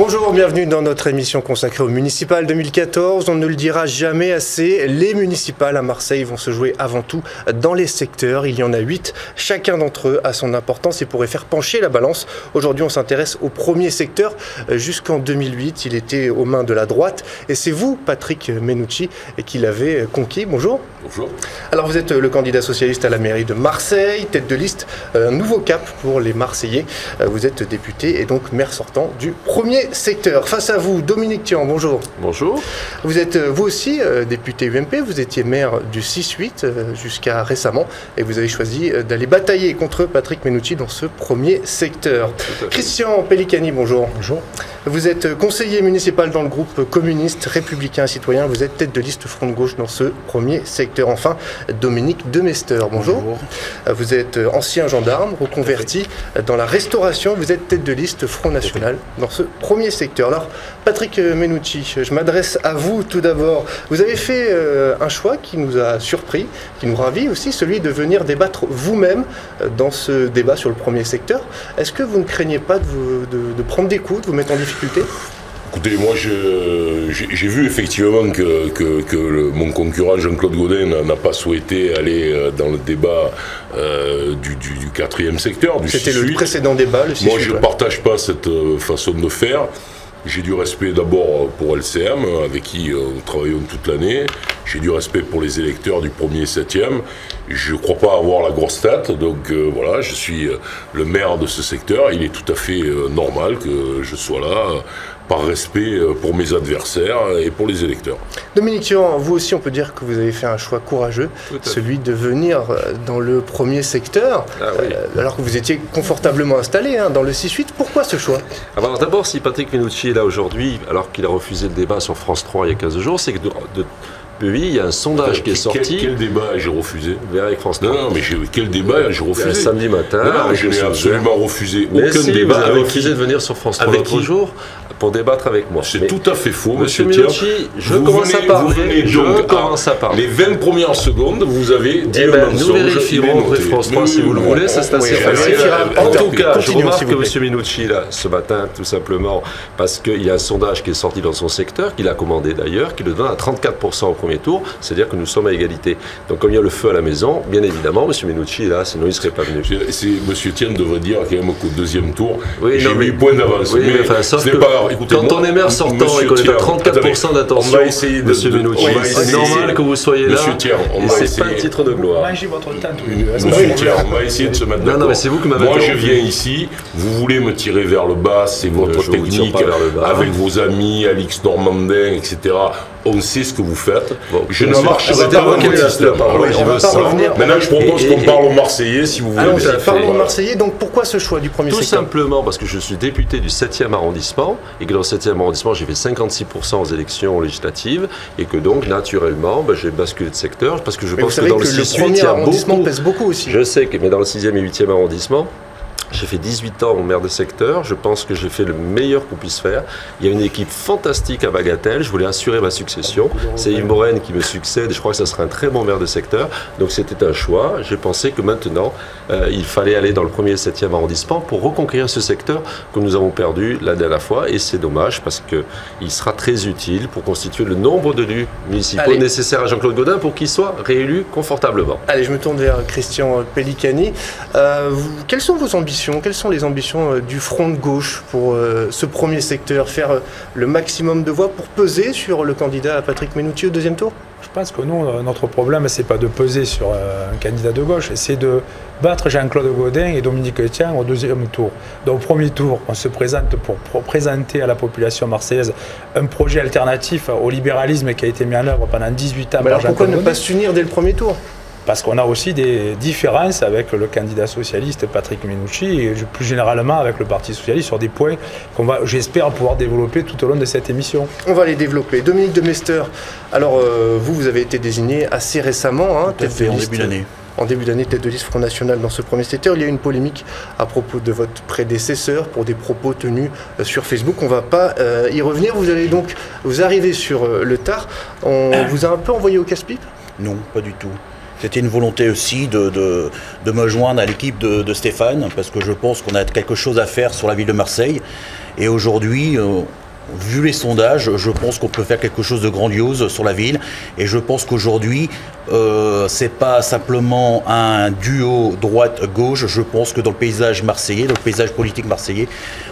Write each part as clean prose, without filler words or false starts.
Bonjour, bienvenue dans notre émission consacrée au municipal 2014. On ne le dira jamais assez, les municipales à Marseille vont se jouer avant tout dans les secteurs. Il y en a 8, chacun d'entre eux a son importance et pourrait faire pencher la balance. Aujourd'hui, on s'intéresse au premier secteur. Jusqu'en 2008, il était aux mains de la droite et c'est vous, Patrick Menucci, qui l'avez conquis. Bonjour. Bonjour. Alors vous êtes le candidat socialiste à la mairie de Marseille, tête de liste, un nouveau cap pour les Marseillais. Vous êtes député et donc maire sortant du premier secteur. Face à vous, Dominique Tian, bonjour. Bonjour. Vous êtes vous aussi député UMP, vous étiez maire du 6-8 jusqu'à récemment et vous avez choisi d'aller batailler contre Patrick Menucci dans ce premier secteur. Christian Pellicani, bonjour. Bonjour. Vous êtes conseiller municipal dans le groupe communiste, républicain et citoyen. Vous êtes tête de liste Front de Gauche dans ce premier secteur. Enfin, Dominique Demester, bonjour. Bonjour. Vous êtes ancien gendarme, reconverti dans la restauration. Vous êtes tête de liste Front National dans ce premier secteur. Alors, Patrick Menucci, je m'adresse à vous tout d'abord. Vous avez fait un choix qui nous a surpris, qui nous ravit aussi, celui de venir débattre vous-même dans ce débat sur le premier secteur. Est-ce que vous ne craignez pas de prendre des coups, de vous mettre en difficulté ? Écoutez, moi j'ai vu effectivement que mon concurrent Jean-Claude Gaudin n'a pas souhaité aller dans le débat du quatrième secteur, du 6-8. C'était le précédent débat, le 6-8. Moi je ne partage pas cette façon de faire. J'ai du respect d'abord pour LCM, avec qui nous travaillons toute l'année. J'ai du respect pour les électeurs du 1er et 7e. Je ne crois pas avoir la grosse tête, donc voilà, je suis le maire de ce secteur. Il est tout à fait normal que je sois là, par respect pour mes adversaires et pour les électeurs. Dominique Tian, vous aussi on peut dire que vous avez fait un choix courageux, celui de venir dans le premier secteur, alors que vous étiez confortablement installé dans le 6-8. Pourquoi ce choix ? Alors d'abord, si Patrick Menucci est là aujourd'hui, alors qu'il a refusé le débat sur France 3 il y a 15 jours, c'est que depuis, il y a un sondage qui est sorti. Quel débat j'ai refusé ? Avec France 3. Non, mais quel débat j'ai refusé ? Un samedi matin. Non, je n'ai absolument refusé aucun débat. Vous avez refusé de venir sur France 3 l'autre jour pour débattre avec moi. C'est tout à fait faux, Monsieur Tian. Menucci, je commence à parler. Les 20 premières secondes, vous avez dit un mensonge. Nous vérifierons auprès de France 3 si vous le voulez, ça c'est assez facile. En tout cas, je remarque que Monsieur Menucci, là, ce matin, tout simplement, parce qu'il y a un sondage qui est sorti dans son secteur, qu'il a commandé d'ailleurs, qui le donne à 34% au premier tour, c'est-à-dire que nous sommes à égalité. Donc comme il y a le feu à la maison, bien évidemment, Monsieur Menucci est là, sinon il ne serait pas venu. Monsieur Tian devrait dire quand même qu'au deuxième tour, j'ai 8 points d'avance. Oui, mais ce n'est pas grave. Écoutez, quand on est maire sortant et qu'on est à 34% d'attention, Monsieur Menucci, c'est normal que vous soyez là, et c'est pas un titre de gloire. Mangez votre temps tous les deux. Monsieur Tian, on va essayer de se mettre d'accord. Non, mais c'est vous qui m'avez Moi, je viens ici, vous voulez me tirer vers le bas, c'est votre technique, avec vos amis, Alix Normandin, etc. On sait ce que vous faites. Je ne marcherai pas dans votre système. Maintenant, je propose qu'on parle aux Marseillais, si vous voulez. Parlons aux Marseillais, donc pourquoi ce choix du premier secteur ? Tout simplement parce que je suis député du 7e arrondissement et que dans le 7e arrondissement, j'ai fait 56% aux élections législatives et que donc, naturellement, j'ai basculé de secteur parce que je pense que dans le 6e, il y a beaucoup... pèse beaucoup aussi. Je sais que, mais dans le 6e et 8e arrondissement, j'ai fait 18 ans au maire de secteur, je pense que j'ai fait le meilleur qu'on puisse faire. Il y a une équipe fantastique à Bagatelle, je voulais assurer ma succession. C'est Yves Morène qui me succède et je crois que ça sera un très bon maire de secteur. Donc c'était un choix. J'ai pensé que maintenant, il fallait aller dans le 1er et 7e arrondissement pour reconquérir ce secteur que nous avons perdu la dernière fois. Et c'est dommage parce qu'il sera très utile pour constituer le nombre d'élus municipaux nécessaires à Jean-Claude Gaudin pour qu'il soit réélu confortablement. Allez, je me tourne vers Christian Pellicani. Quelles sont vos ambitions ? Quelles sont les ambitions du Front de Gauche pour ce premier secteur ? Faire le maximum de voix pour peser sur le candidat Patrick Menucci au deuxième tour ? Je pense que nous, notre problème, c'est pas de peser sur un candidat de gauche, c'est de battre Jean-Claude Gaudin et Dominique Tian au deuxième tour. Donc au premier tour, on se présente pour présenter à la population marseillaise un projet alternatif au libéralisme qui a été mis en œuvre pendant 18 ans par Jean-Claude Gaudin. Pourquoi ne pas s'unir dès le premier tour ? Parce qu'on a aussi des différences avec le candidat socialiste Patrick Menucci et plus généralement avec le Parti socialiste sur des points qu'on va, j'espère, pouvoir développer tout au long de cette émission. On va les développer. Dominique Demester, alors vous avez été désigné assez récemment, en début d'année. En début d'année, tête de liste Front National dans ce premier secteur. Il y a eu une polémique à propos de votre prédécesseur pour des propos tenus sur Facebook. On ne va pas y revenir. Vous allez donc vous arriver sur le tard. On vous a un peu envoyé au casse-pipe ? Non, pas du tout. C'était une volonté aussi de me joindre à l'équipe de Stéphane, parce que je pense qu'on a quelque chose à faire sur la ville de Marseille. Et aujourd'hui, vu les sondages, je pense qu'on peut faire quelque chose de grandiose sur la ville. Et je pense qu'aujourd'hui, c'est pas simplement un duo droite-gauche. Je pense que dans le paysage marseillais, dans le paysage politique marseillais,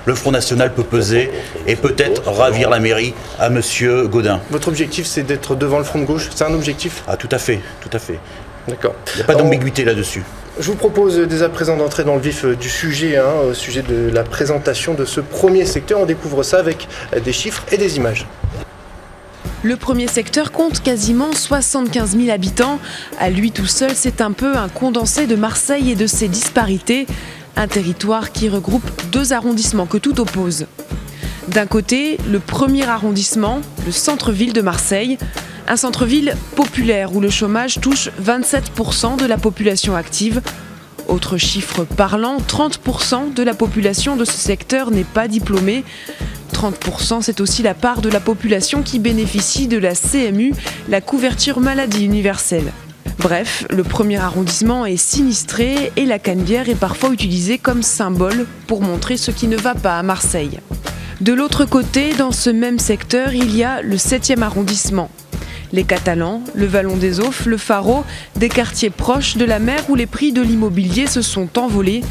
le Front National peut peser et peut-être ravir la mairie à Monsieur Gaudin. Votre objectif, c'est d'être devant le front de gauche? C'est un objectif? Ah, tout à fait, tout à fait. D'accord. Il n'y a pas d'ambiguïté là-dessus. Je vous propose dès à présent d'entrer dans le vif du sujet, au sujet de la présentation de ce premier secteur. On découvre ça avec des chiffres et des images. Le premier secteur compte quasiment 75 000 habitants. À lui tout seul, c'est un peu un condensé de Marseille et de ses disparités. Un territoire qui regroupe 2 arrondissements que tout oppose. D'un côté, le premier arrondissement, le centre-ville de Marseille. Un centre-ville populaire où le chômage touche 27% de la population active. Autre chiffre parlant, 30% de la population de ce secteur n'est pas diplômée. 30%, c'est aussi la part de la population qui bénéficie de la CMU, la couverture maladie universelle. Bref, le premier arrondissement est sinistré et la Canebière est parfois utilisée comme symbole pour montrer ce qui ne va pas à Marseille. De l'autre côté, dans ce même secteur, il y a le 7e arrondissement. Les Catalans, le Vallon des Aufs, le Pharo, des quartiers proches de la mer où les prix de l'immobilier se sont envolés.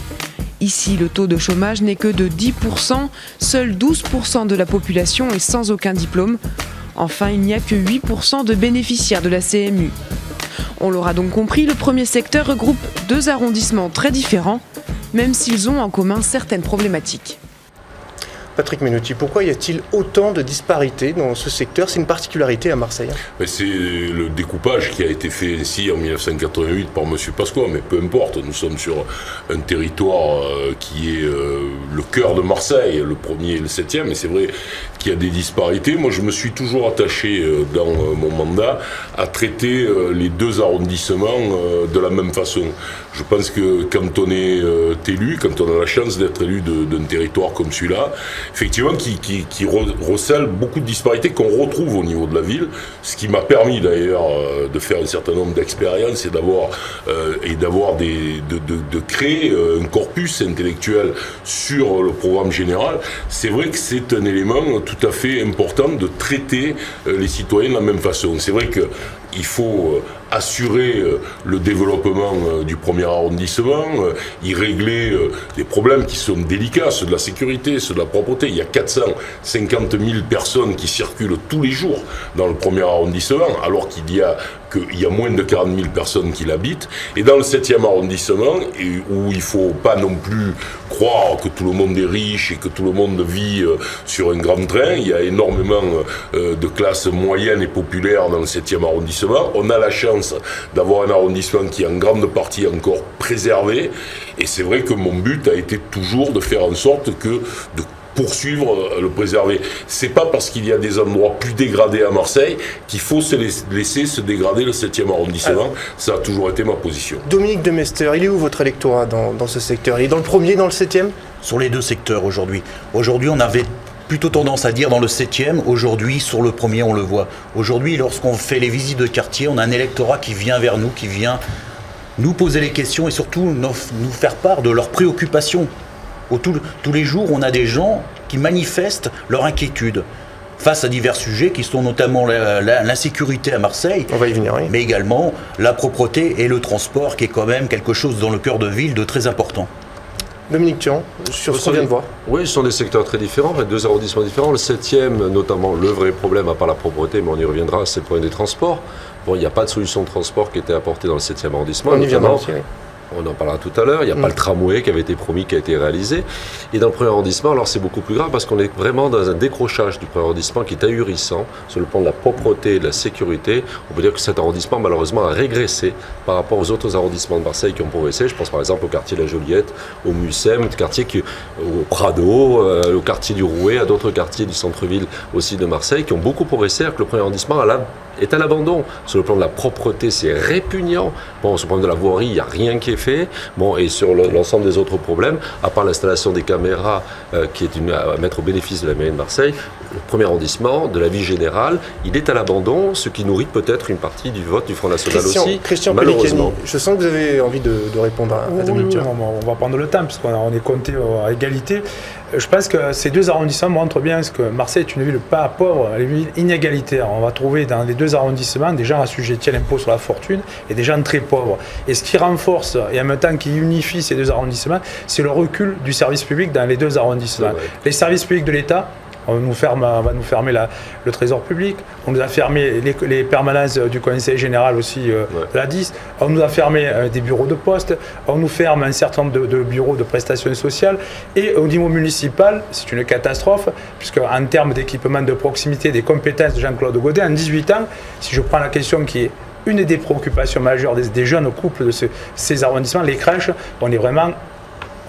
Ici, le taux de chômage n'est que de 10%, seul 12% de la population est sans aucun diplôme. Enfin, il n'y a que 8% de bénéficiaires de la CMU. On l'aura donc compris, le premier secteur regroupe 2 arrondissements très différents, même s'ils ont en commun certaines problématiques. Patrick Menotti, pourquoi y a-t-il autant de disparités dans ce secteur? C'est une particularité à Marseille. C'est le découpage qui a été fait ici en 1988 par M. Pasqua, mais peu importe, nous sommes sur un territoire qui est le cœur de Marseille, le premier et le 7e, et c'est vrai qu'il y a des disparités. Moi, je me suis toujours attaché dans mon mandat à traiter les 2 arrondissements de la même façon. Je pense que quand on est élu, quand on a la chance d'être élu d'un territoire comme celui-là, effectivement, qui recèle beaucoup de disparités qu'on retrouve au niveau de la ville, ce qui m'a permis d'ailleurs de faire un certain nombre d'expériences et de créer un corpus intellectuel sur le programme général. C'est vrai que c'est un élément tout à fait important de traiter les citoyens de la même façon. C'est vrai que il faut assurer le développement du premier arrondissement, y régler des problèmes qui sont délicats, ceux de la sécurité, ceux de la propreté. Il y a 450 000 personnes qui circulent tous les jours dans le premier arrondissement, alors qu'il y a moins de 40 000 personnes qui l'habitent. Et dans le 7e arrondissement, où il ne faut pas non plus croire que tout le monde est riche et que tout le monde vit sur un grand train, il y a énormément de classes moyennes et populaires dans le 7e arrondissement. On a la chance d'avoir un arrondissement qui est en grande partie encore préservé. Et c'est vrai que mon but a été toujours de faire en sorte de poursuivre le préserver. C'est pas parce qu'il y a des endroits plus dégradés à Marseille qu'il faut se laisser se dégrader le 7e arrondissement. Ça a toujours été ma position. Dominique de Mester, il est où votre électorat dans ce secteur? Il est dans le premier, dans le 7e? Sur les 2 secteurs aujourd'hui. Aujourd'hui, on avait plutôt tendance à dire dans le 7e, aujourd'hui sur le premier on le voit. Aujourd'hui, lorsqu'on fait les visites de quartier, on a un électorat qui vient vers nous, qui vient nous poser les questions et surtout nous faire part de leurs préoccupations. Tous les jours, on a des gens qui manifestent leur inquiétude face à divers sujets qui sont notamment l'insécurité à Marseille, on va y venir, oui. Mais également la propreté et le transport qui est quand même quelque chose dans le cœur de ville de très important. Dominique Thion, sur ce qu'on vient de voir. Oui, ce sont des secteurs très différents, 2 arrondissements différents. Le 7e, notamment, le vrai problème, à part la propreté, mais on y reviendra, c'est le problème des transports. Bon, il n'y a pas de solution de transport qui était apportée dans le 7e arrondissement. On y viendra aussi, oui. On en parlera tout à l'heure. Il n'y a pas le tramway qui avait été promis, qui a été réalisé. Et dans le premier arrondissement, alors c'est beaucoup plus grave parce qu'on est vraiment dans un décrochage du premier arrondissement qui est ahurissant sur le plan de la propreté et de la sécurité. On peut dire que cet arrondissement, malheureusement, a régressé par rapport aux autres arrondissements de Marseille qui ont progressé. Je pense par exemple au quartier de la Joliette, au Mucem, au Prado, au quartier du Rouet, à d'autres quartiers du centre-ville aussi de Marseille qui ont beaucoup progressé alors que le premier arrondissement est à l'abandon. Sur le plan de la propreté, c'est répugnant. Bon, sur le plan de la voirie, il n'y a rien qui est fait. Bon, et sur l'ensemble des autres problèmes, à part l'installation des caméras qui est à mettre au bénéfice de la mairie de Marseille, le premier arrondissement, de la vie générale, il est à l'abandon, ce qui nourrit peut-être une partie du vote du Front National aussi. Christian Pellicani, je sens que vous avez envie de répondre à Dominique Thion. On va prendre le temps, parce qu'on est compté à égalité. Je pense que ces deux arrondissements montrent bien que Marseille est une ville pas pauvre, elle est une ville inégalitaire. On va trouver dans les deux arrondissements des gens assujettis à l'impôt sur la fortune et des gens très pauvres. Et ce qui renforce et en même temps qui unifie ces deux arrondissements, c'est le recul du service public dans les deux arrondissements. Les services publics de l'État, on va nous fermer le trésor public, on nous a fermé les permanences du conseil général aussi de la 10, on nous a fermé des bureaux de poste, on nous ferme un certain nombre de bureaux de prestations sociales, et au niveau municipal, c'est une catastrophe, puisque en termes d'équipement de proximité, des compétences de Jean-Claude Gaudin, en 18 ans, si je prends la question qui est une des préoccupations majeures des jeunes couples de ces arrondissements, les crèches, on est vraiment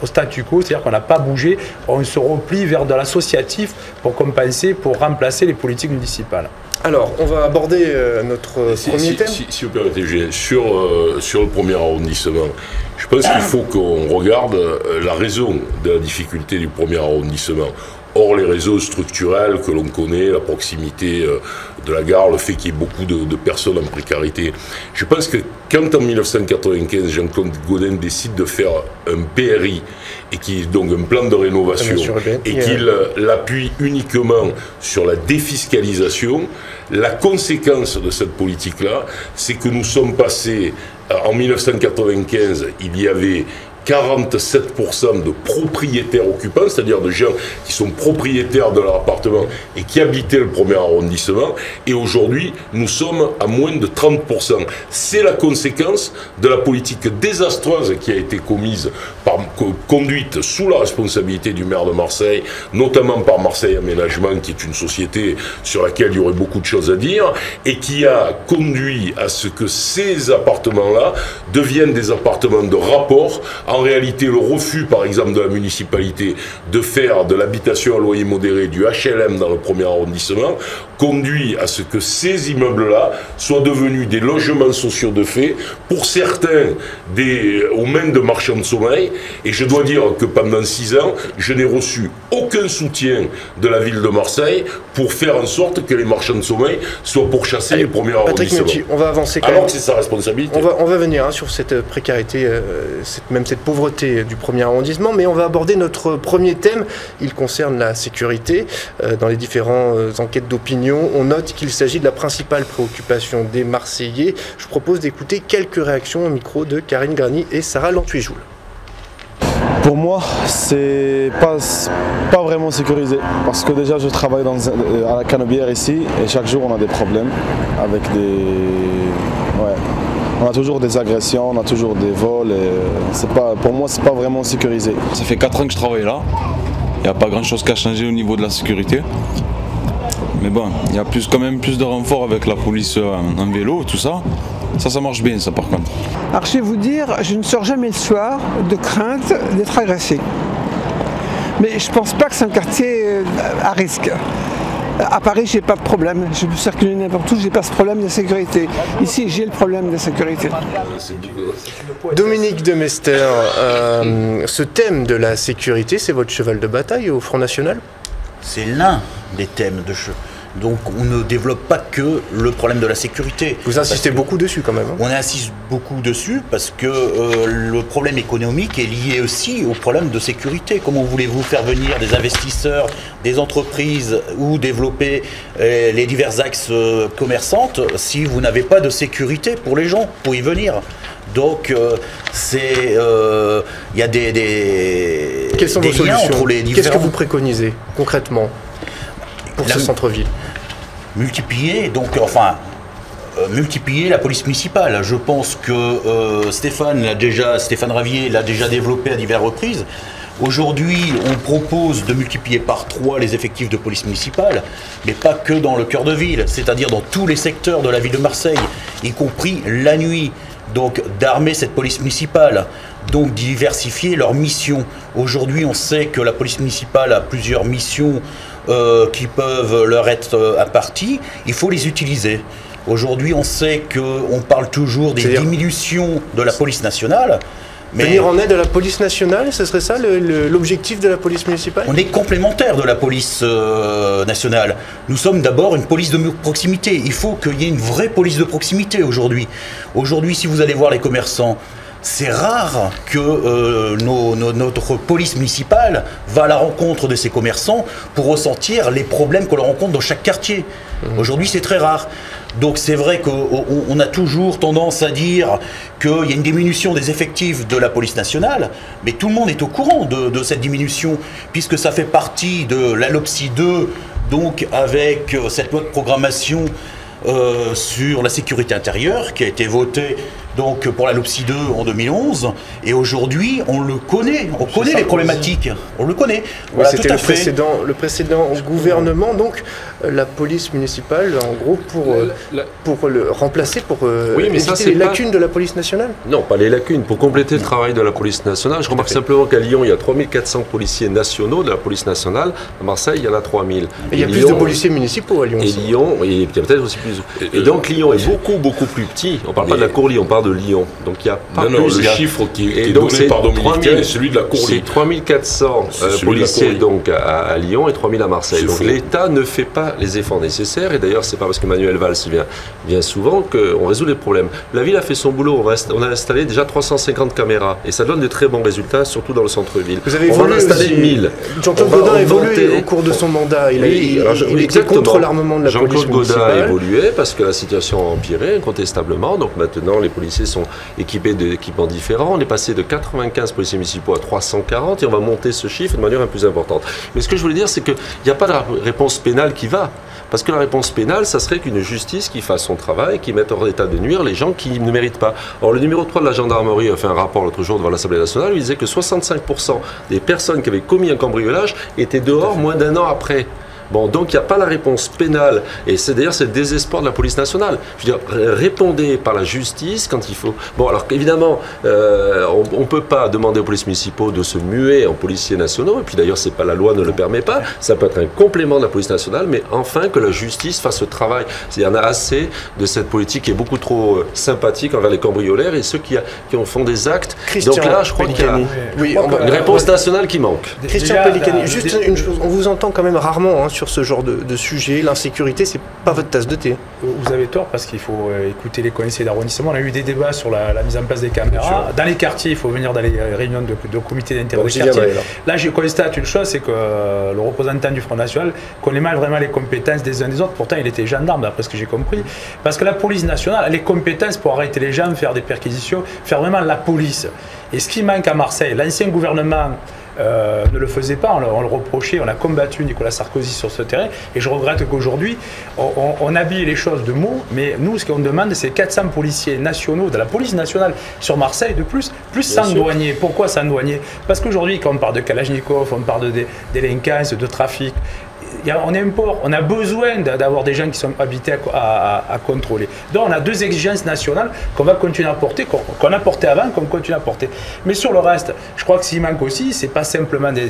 au statu quo, c'est-à-dire qu'on n'a pas bougé, on se replie vers de l'associatif pour compenser, pour remplacer les politiques municipales. Alors, on va aborder notre premier thème. Si vous permettez, sur le premier arrondissement, je pense qu'il faut qu'on regarde la raison de la difficulté du premier arrondissement. Or, les réseaux structurels que l'on connaît, la proximité de la gare, le fait qu'il y ait beaucoup de personnes en précarité. Je pense que quand en 1995, Jean-Claude Gaudin décide de faire un PRI, et qui est donc un plan de rénovation, et qu'il l'appuie uniquement sur la défiscalisation, la conséquence de cette politique-là, c'est que nous sommes passés, en 1995, il y avait 47% de propriétaires occupants, c'est-à-dire de gens qui sont propriétaires de leur appartement et qui habitaient le premier arrondissement, et aujourd'hui nous sommes à moins de 30%. C'est la conséquence de la politique désastreuse qui a été conduite sous la responsabilité du maire de Marseille, notamment par Marseille Aménagement, qui est une société sur laquelle il y aurait beaucoup de choses à dire, et qui a conduit à ce que ces appartements-là deviennent des appartements de rapport. En réalité, le refus, par exemple, de la municipalité de faire de l'habitation à loyer modéré, du HLM dans le premier arrondissement, conduit à ce que ces immeubles-là soient devenus des logements sociaux de fait, pour certains aux mains de marchands de sommeil. Et je dois dire que pendant 6 ans, je n'ai reçu aucun soutien de la ville de Marseille pour faire en sorte que les marchands de sommeil soient pourchassés du premier arrondissement. Patrick, on va avancer quand même. Alors que c'est sa responsabilité. On va venir sur cette précarité, cette pauvreté du premier arrondissement, mais on va aborder notre premier thème. Il concerne la sécurité. Dans les différentes enquêtes d'opinion, on note qu'il s'agit de la principale préoccupation des Marseillais. Je propose d'écouter quelques réactions au micro de Karine Garny et Sarah Lantuy-Joul. Pour moi, c'est pas vraiment sécurisé, parce que déjà je travaille à la Canebière ici, et chaque jour on a des problèmes avec on a toujours des agressions, on a toujours des vols, et pour moi c'est pas vraiment sécurisé. Ça fait 4 ans que je travaille là, il n'y a pas grand chose qu'à changer au niveau de la sécurité. Mais bon, il y a quand même plus de renforts avec la police en vélo, tout ça. Ça marche bien, ça, par contre. Alors, je vais vous dire, je ne sors jamais le soir de crainte d'être agressé. Mais je ne pense pas que c'est un quartier à risque. À Paris, j'ai pas de problème. Je peux circuler n'importe où, j'ai pas ce problème de sécurité. Ici, j'ai le problème de sécurité. Dominique de Mester, ce thème de la sécurité, c'est votre cheval de bataille au Front National ? C'est l'un des thèmes de jeu. Donc on ne développe pas que le problème de la sécurité. Vous insistez beaucoup dessus quand même. On insiste beaucoup dessus parce que le problème économique est lié aussi au problème de sécurité. Comment voulez-vous faire venir des investisseurs, des entreprises ou développer les divers axes commerçantes si vous n'avez pas de sécurité pour les gens, pour y venir? Donc il y a des Quelles sont vos liens solutions? entre les différents... Qu'est-ce que vous préconisez concrètement pour ce centre-ville? Multiplier la police municipale. Je pense que Stéphane Ravier l'a déjà développé à diverses reprises. Aujourd'hui, on propose de multiplier par 3 les effectifs de police municipale, mais pas que dans le cœur de ville, c'est-à-dire dans tous les secteurs de la ville de Marseille, y compris la nuit. Donc d'armer cette police municipale, donc diversifier leurs missions. Aujourd'hui, on sait que la police municipale a plusieurs missions qui peuvent leur être imparties. Il faut les utiliser. Aujourd'hui, on sait qu'on parle toujours des diminutions de la police nationale. Mais venir en aide à la police nationale, ce serait ça l'objectif de la police municipale? On est complémentaire de la police nationale. Nous sommes d'abord une police de proximité. Il faut qu'il y ait une vraie police de proximité aujourd'hui. Aujourd'hui, si vous allez voir les commerçants, c'est rare que notre police municipale va à la rencontre de ces commerçants pour ressentir les problèmes que l'on rencontre dans chaque quartier. Aujourd'hui, c'est très rare. Donc c'est vrai qu'on a toujours tendance à dire qu'il y a une diminution des effectifs de la police nationale, mais tout le monde est au courant de cette diminution, puisque ça fait partie de la LOPSI 2, donc avec cette loi de programmation sur la sécurité intérieure qui a été votée donc pour la LOPSI 2 en 2011, et aujourd'hui on le connaît, on connaît les problématiques, on le connaît. Voilà, c'était le précédent gouvernement, donc la police municipale, en gros, pour le remplacer, pour éviter les lacunes de la police nationale. Non, pas les lacunes, pour compléter le travail de la police nationale. Je remarque simplement qu'à Lyon, il y a 3400 policiers nationaux de la police nationale, à Marseille, il y en a 3000. Et il y a plus de policiers municipaux à Lyon. Et Lyon, il y a peut-être aussi plus. Et donc Lyon est beaucoup plus petit, on ne parle pas de la Cour Lyon, on parle de Lyon. Donc il y a pas plus. Le chiffre qui est donné par Dominique est celui de la Cour Lyon. C'est 3400 policiers donc à Lyon et 3000 à Marseille. Donc l'État ne fait pas les efforts nécessaires, et d'ailleurs c'est pas parce que Manuel Valls vient souvent qu'on résout les problèmes. La ville a fait son boulot, on a installé déjà 350 caméras et ça donne de très bons résultats, surtout dans le centre-ville. Vous avez évolué aussi. 1000. Jean-Claude Gaudin a évolué au cours de son mandat. Il était contre l'armement de la police municipale. Jean-Claude Gaudin a évolué parce que la situation a empiré incontestablement. Donc maintenant les policiers sont équipés d'équipements différents. On est passé de 95 policiers municipaux à 340 et on va monter ce chiffre de manière un peu plus importante. Mais ce que je voulais dire, c'est qu'il n'y a pas de réponse pénale qui va. Parce que la réponse pénale, ça serait qu'une justice qui fasse son travail, qui mette hors d'état de nuire les gens qui ne méritent pas. Or, le numéro 3 de la gendarmerie a fait un rapport l'autre jour devant l'Assemblée nationale, où il disait que 65% des personnes qui avaient commis un cambriolage étaient dehors moins d'un an après. Bon, donc il n'y a pas la réponse pénale, et c'est d'ailleurs le désespoir de la police nationale. Je veux dire, répondez par la justice quand il faut. Bon, alors évidemment, on ne peut pas demander aux policiers municipaux de se muer en policiers nationaux, et puis d'ailleurs, c'est pas la loi ne le permet pas, ça peut être un complément de la police nationale, mais enfin que la justice fasse ce travail. Il y en a assez de cette politique qui est beaucoup trop sympathique envers les cambrioleurs et ceux qui font des actes. Christian donc là, je crois qu'il y a une réponse nationale qui manque. Christian Pellicani, juste une chose, on vous entend quand même rarement sur ce genre de sujet. L'insécurité, c'est pas votre tasse de thé. Vous avez tort, parce qu'il faut écouter les conseillers d'arrondissement. On a eu des débats sur la mise en place des caméras. Dans les quartiers, il faut venir dans les réunions de comités d'intérêt des quartiers. Là, je constate une chose, c'est que le représentant du Front National connaît mal vraiment les compétences des uns des autres. Pourtant, il était gendarme, d'après ce que j'ai compris. Parce que la police nationale a les compétences pour arrêter les gens, faire des perquisitions, faire vraiment la police. Et ce qui manque à Marseille, l'ancien gouvernement ne le faisait pas, on le reprochait, on a combattu Nicolas Sarkozy sur ce terrain, et je regrette qu'aujourd'hui on habille les choses de mots, mais nous ce qu'on demande, c'est 400 policiers nationaux de la police nationale sur Marseille de plus 100 douaniers. Pourquoi 100 douaniers? Parce qu'aujourd'hui, quand on parle de Kalachnikov, on parle de délinquance, de trafic, on a besoin d'avoir des gens qui sont habités à contrôler. Donc on a deux exigences nationales qu'on va continuer à porter, qu'on a porté avant, qu'on continue à porter. Mais sur le reste, je crois que s'il manque aussi, c'est pas simplement de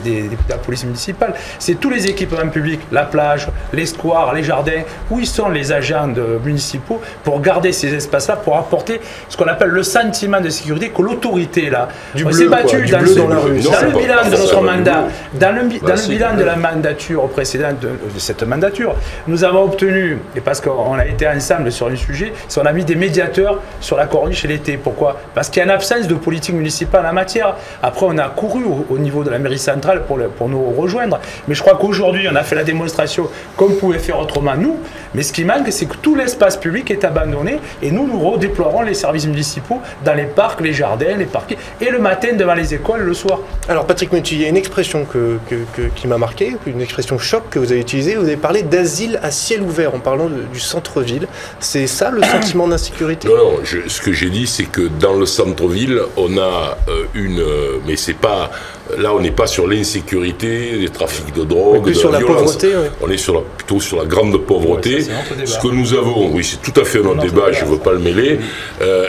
la police municipale, c'est tous les équipements publics, la plage, les squares, les jardins, où ils sont les agents municipaux pour garder ces espaces-là, pour apporter ce qu'on appelle le sentiment de sécurité, que l'autorité là. On s'est battu dans le bilan de notre mandat, dans le bilan de la mandature précédente, de cette mandature, nous avons obtenu, et parce qu'on a été ensemble sur un sujet, on a mis des médiateurs sur la corniche et l'été. Pourquoi? Parce qu'il y a une absence de politique municipale en matière. Après, on a couru au niveau de la mairie centrale pour nous rejoindre. Mais je crois qu'aujourd'hui, on a fait la démonstration qu'on pouvait faire autrement, nous. Mais ce qui manque, c'est que tout l'espace public est abandonné, et nous redéploierons les services municipaux dans les parcs, les jardins, les parquets, et le matin devant les écoles, le soir. Alors Patrick Menutti, il y a une expression qui m'a marqué, une expression choc que vous avez utilisée. Vous avez parlé d'asile à ciel ouvert en parlant du centre-ville. C'est ça le sentiment d'insécurité? Non, ce que j'ai dit, c'est que dans le centre-ville, on a mais c'est pas... Là, on n'est pas sur l'insécurité, les trafics de drogue, de sur la violence. Pauvreté, oui. On est plutôt sur la grande pauvreté. Ouais, ce que nous avons, oui, c'est tout à fait notre débat, je ne veux pas le mêler.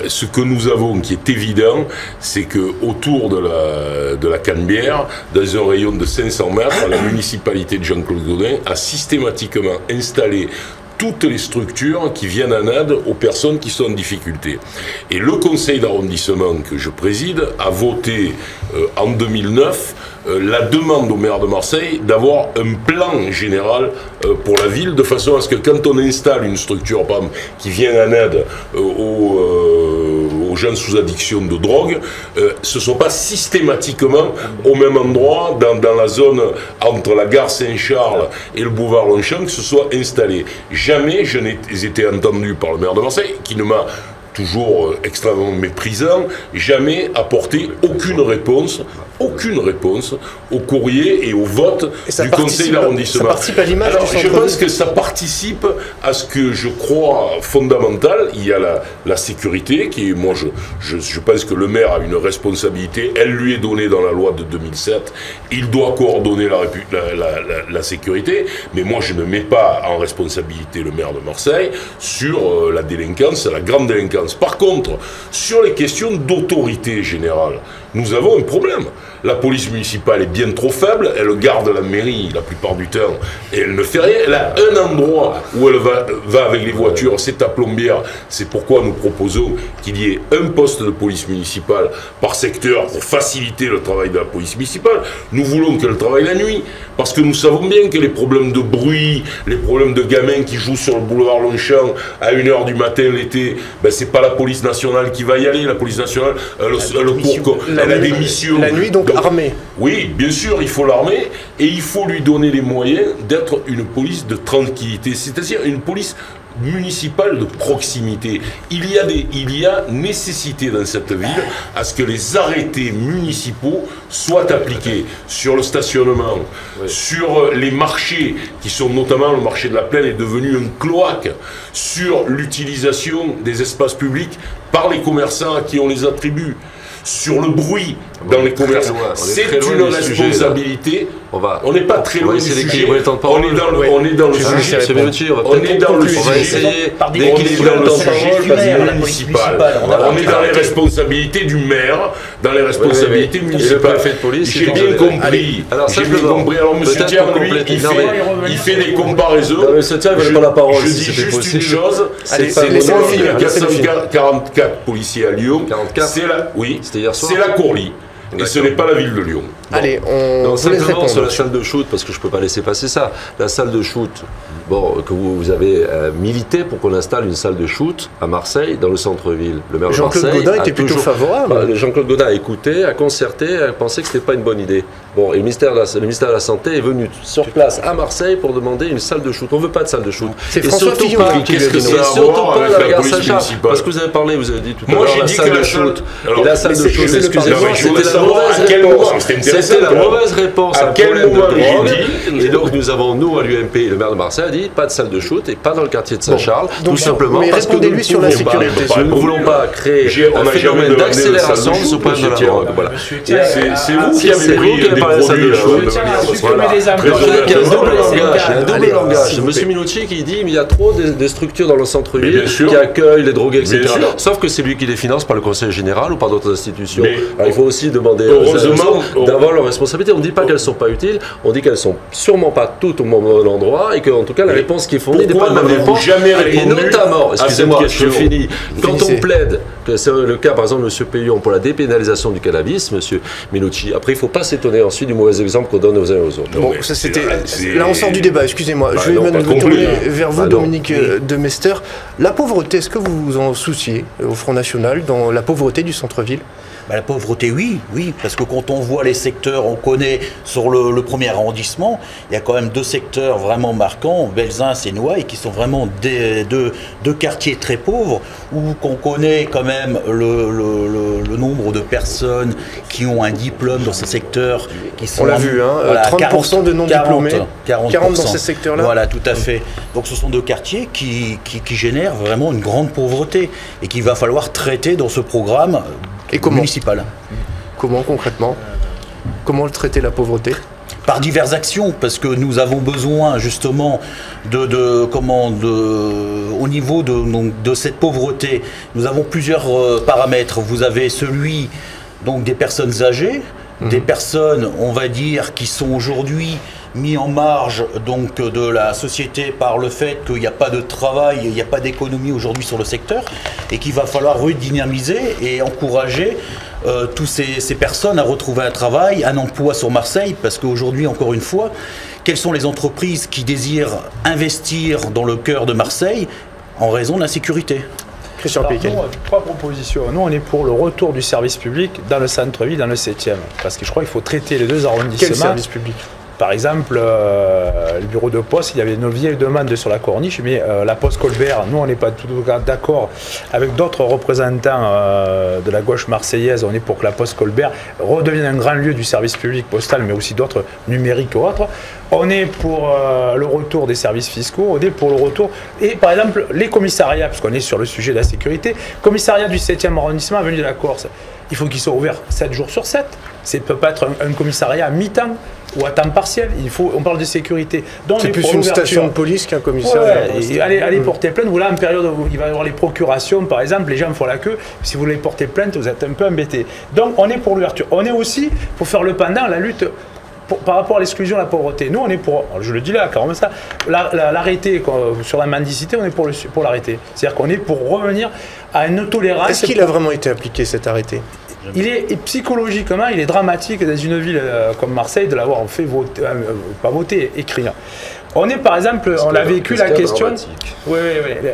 Ce que nous avons, qui est évident, c'est que autour de la Canebière, dans un rayon de 500 mètres, la municipalité de Jean-Claude Gaudin a systématiquement installé toutes les structures qui viennent en aide aux personnes qui sont en difficulté. Et le conseil d'arrondissement que je préside a voté en 2009 la demande au maire de Marseille d'avoir un plan général pour la ville, de façon à ce que quand on installe une structure, par exemple, qui vient en aide aux gens sous addiction de drogue, ce ne sont pas systématiquement au même endroit, dans la zone entre la gare Saint-Charles et le boulevard Longchamp, que ce soit installé. Jamais je n'ai été entendu par le maire de Marseille, qui ne m'a toujours extrêmement méprisant, jamais apporté aucune réponse au courrier et au vote du conseil d'arrondissement. Ça participe à l'image du centre-ville. Je pense que ça participe à ce que je crois fondamental. Il y a la sécurité, qui est, moi je pense que le maire a une responsabilité, elle lui est donnée dans la loi de 2007, il doit coordonner la sécurité, mais moi je ne mets pas en responsabilité le maire de Marseille sur la délinquance, la grande délinquance. Par contre, sur les questions d'autorité générale, nous avons un problème. La police municipale est bien trop faible, elle garde la mairie la plupart du temps et elle ne fait rien. Elle a un endroit où elle va avec les voitures, c'est à Plombières. C'est pourquoi nous proposons qu'il y ait un poste de police municipale par secteur pour faciliter le travail de la police municipale. Nous voulons qu'elle travaille la nuit, parce que nous savons bien que les problèmes de bruit, les problèmes de gamins qui jouent sur le boulevard Longchamp à 1h du matin l'été, ben c'est pas la police nationale qui va y aller. La police nationale, elle a des missions. La nuit, donc armée. Oui, bien sûr, il faut l'armer et il faut lui donner les moyens d'être une police de tranquillité, c'est-à-dire une police municipale de proximité. Il y a nécessité dans cette ville à ce que les arrêtés municipaux soient appliqués sur le stationnement, sur les marchés, qui sont notamment le marché de la Plaine est devenu un cloaque, sur l'utilisation des espaces publics par les commerçants à qui on les attribue, sur le bruit dans les commerces. C'est une responsabilité. On n'est pas très loin du sujet. On est dans le sujet. On va essayer d'équilibrer le sujet municipal. On est dans les responsabilités du maire, dans les responsabilités municipales. J'ai bien compris. Alors, monsieur Thiam, lui, il fait des comparaisons. Monsieur Thiam, il veut pas la parole. Je dis juste une chose. C'est 444 policiers à Lyon. C'est la Courlie. Et ce n'est pas la ville de Lyon. Bon. Allez, on simplement sur la salle de shoot, parce que je ne peux pas laisser passer ça. La salle de shoot, que vous avez milité pour qu'on installe une salle de shoot à Marseille, dans le centre-ville. Le maire de Marseille Jean-Claude Gaudin était plutôt favorable. Jean-Claude Gaudin a écouté, a concerté, a pensé que ce n'était pas une bonne idée. Bon, et le ministère de la Santé est venu sur place à Marseille pour demander une salle de shoot. On ne veut pas de salle de shoot. C'est François Fillon qui le dit. Et surtout pas la gare Saint-Charles. Parce que vous avez parlé, vous avez dit tout à l'heure, la salle de shoot. Et la salle de shoot, excusez-moi, c'était la mauvaise réponse à quel moment de drogue. Et donc nous avons, nous à l'UMP, le maire de Marseille a dit pas de salle de shoot et pas dans le quartier de Saint-Charles, tout simplement parce que nous sur la sécurité. Nous ne voulons pas créer un phénomène d'accélération de ce problème de la drogue. C'est vous qui avez parlé de la salle de shoot. Il y a un double langage. Monsieur Minucci qui dit il y a trop de structures dans le centre-ville qui accueillent les drogués, etc. Sauf que c'est lui qui les finance par le conseil général ou par d'autres institutions. Il faut aussi demander d'avoir leurs responsabilités. On ne dit pas qu'elles ne sont pas utiles, on dit qu'elles ne sont sûrement pas toutes au même endroit et qu'en tout cas la réponse qui est fournie n'est pas la même réponse. Et notamment, excusez-moi, je finis, quand on plaide, que c'est le cas par exemple de M. Payon pour la dépénalisation du cannabis, M. Minucci, après il ne faut pas s'étonner ensuite du mauvais exemple qu'on donne aux uns et aux autres. Bon, ça c'était. Là on sort du débat, excusez-moi. Je vais maintenant vous tourner vers vous, Dominique de Mester. La pauvreté, est-ce que vous vous en souciez au Front National dans la pauvreté du centre-ville ? La pauvreté, oui, parce que quand on voit les secteurs, on connaît sur le premier arrondissement, il y a quand même deux secteurs vraiment marquants, Belzins et Noailles, qui sont vraiment deux quartiers très pauvres, où qu'on connaît quand même le nombre de personnes qui ont un diplôme dans ces secteurs. On l'a vu, voilà, 30% de non-diplômés, 40 dans ces secteurs-là. Voilà, tout à fait. Donc ce sont deux quartiers qui génèrent vraiment une grande pauvreté et qu'il va falloir traiter dans ce programme municipal. Comment concrètement ? Comment traiter la pauvreté ? Par diverses actions, parce que nous avons besoin justement au niveau de cette pauvreté, nous avons plusieurs paramètres. Vous avez celui donc des personnes âgées, des personnes, on va dire, qui sont aujourd'hui mis en marge donc de la société par le fait qu'il n'y a pas de travail, il n'y a pas d'économie aujourd'hui sur le secteur et qu'il va falloir redynamiser et encourager toutes ces personnes à retrouver un travail, un emploi sur Marseille, parce qu'aujourd'hui, encore une fois, quelles sont les entreprises qui désirent investir dans le cœur de Marseille en raison de l'insécurité ? Christian Pécan. 3 propositions. Nous, on est pour le retour du service public dans le centre-ville, dans le 7e. Parce que je crois qu'il faut traiter les 2 arrondissements. Quel service public? Par exemple, le bureau de poste, il y avait une vieille demande sur la corniche, mais la poste Colbert, nous on n'est pas tout d'accord avec d'autres représentants de la gauche marseillaise. On est pour que la poste Colbert redevienne un grand lieu du service public postal, mais aussi d'autres numériques ou autres. On est pour le retour des services fiscaux, on est pour le retour, et par exemple les commissariats, parce qu'on est sur le sujet de la sécurité, commissariat du 7e arrondissement, avenue de la Corse, il faut qu'il soit ouvert 7 jours sur 7. Ça ne peut pas être un commissariat à mi-temps ou à temps partiel. On parle de sécurité. C'est plus une station de police qu'un commissariat. Ouais, allez porter plainte. Vous là, en période où il va y avoir les procurations, par exemple, les gens font la queue. Si vous voulez porter plainte, vous êtes un peu embêté. Donc, on est pour l'ouverture. On est aussi pour faire le pendant, la lutte par rapport à l'exclusion, la pauvreté. Nous, on est pour, je le dis là, carrément ça, l'arrêté sur la mendicité, on est pour l'arrêter. C'est-à-dire qu'on est pour revenir à une tolérance. Est-ce qu'il a vraiment été appliqué, cet arrêté? Il est psychologiquement, il est dramatique dans une ville comme Marseille de l'avoir fait voter, pas voter, écrire. On est par exemple, on a vécu la question. Oui,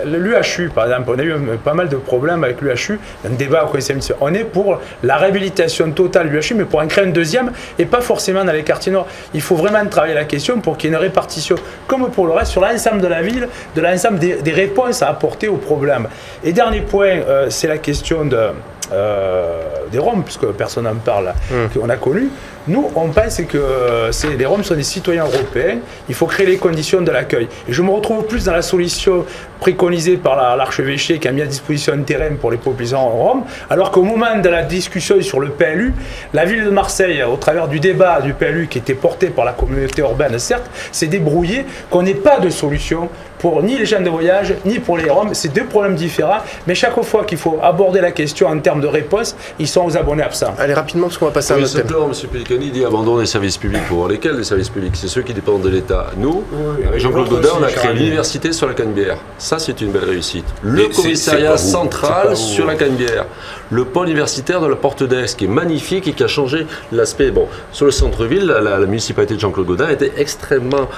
l'UHU par exemple, on a eu pas mal de problèmes avec l'UHU, un débat au conseil municipal. On est pour la réhabilitation totale de l'UHU, mais pour en créer une deuxième et pas forcément dans les quartiers nord. Il faut vraiment travailler la question pour qu'il y ait une répartition, comme pour le reste, sur l'ensemble de la ville, de l'ensemble des réponses à apporter aux problèmes. Et dernier point, c'est la question des Roms, puisque personne n'en parle, qu'on a connu. Nous, on pense que les Roms sont des citoyens européens, il faut créer les conditions de l'accueil. Et je me retrouve plus dans la solution préconisée par l'archevêché qui a mis à disposition un terrain pour les populations roms, alors qu'au moment de la discussion sur le PLU, la ville de Marseille, au travers du débat du PLU qui était porté par la communauté urbaine, certes, s'est débrouillé qu'on n'ait pas de solution pour ni les gens de voyage, ni pour les Roms. C'est 2 problèmes différents, mais chaque fois qu'il faut aborder la question en termes de réponse, ils sont aux abonnés absents. Allez, rapidement, parce qu'on va passer à un autre thème. Simplement, M. Pellicani dit abandon des services publics. Pour voir lesquels les services publics? C'est ceux qui dépendent de l'État. Nous, avec Jean-Claude Gaudin, on a créé l'université sur la Canebière. Ça, c'est une belle réussite. Le commissariat central sur la Canebière. Le pôle universitaire de la Porte d'Aix, qui est magnifique et qui a changé l'aspect. Bon, sur le centre-ville, la municipalité de Jean-Claude Gaudin était extrêmement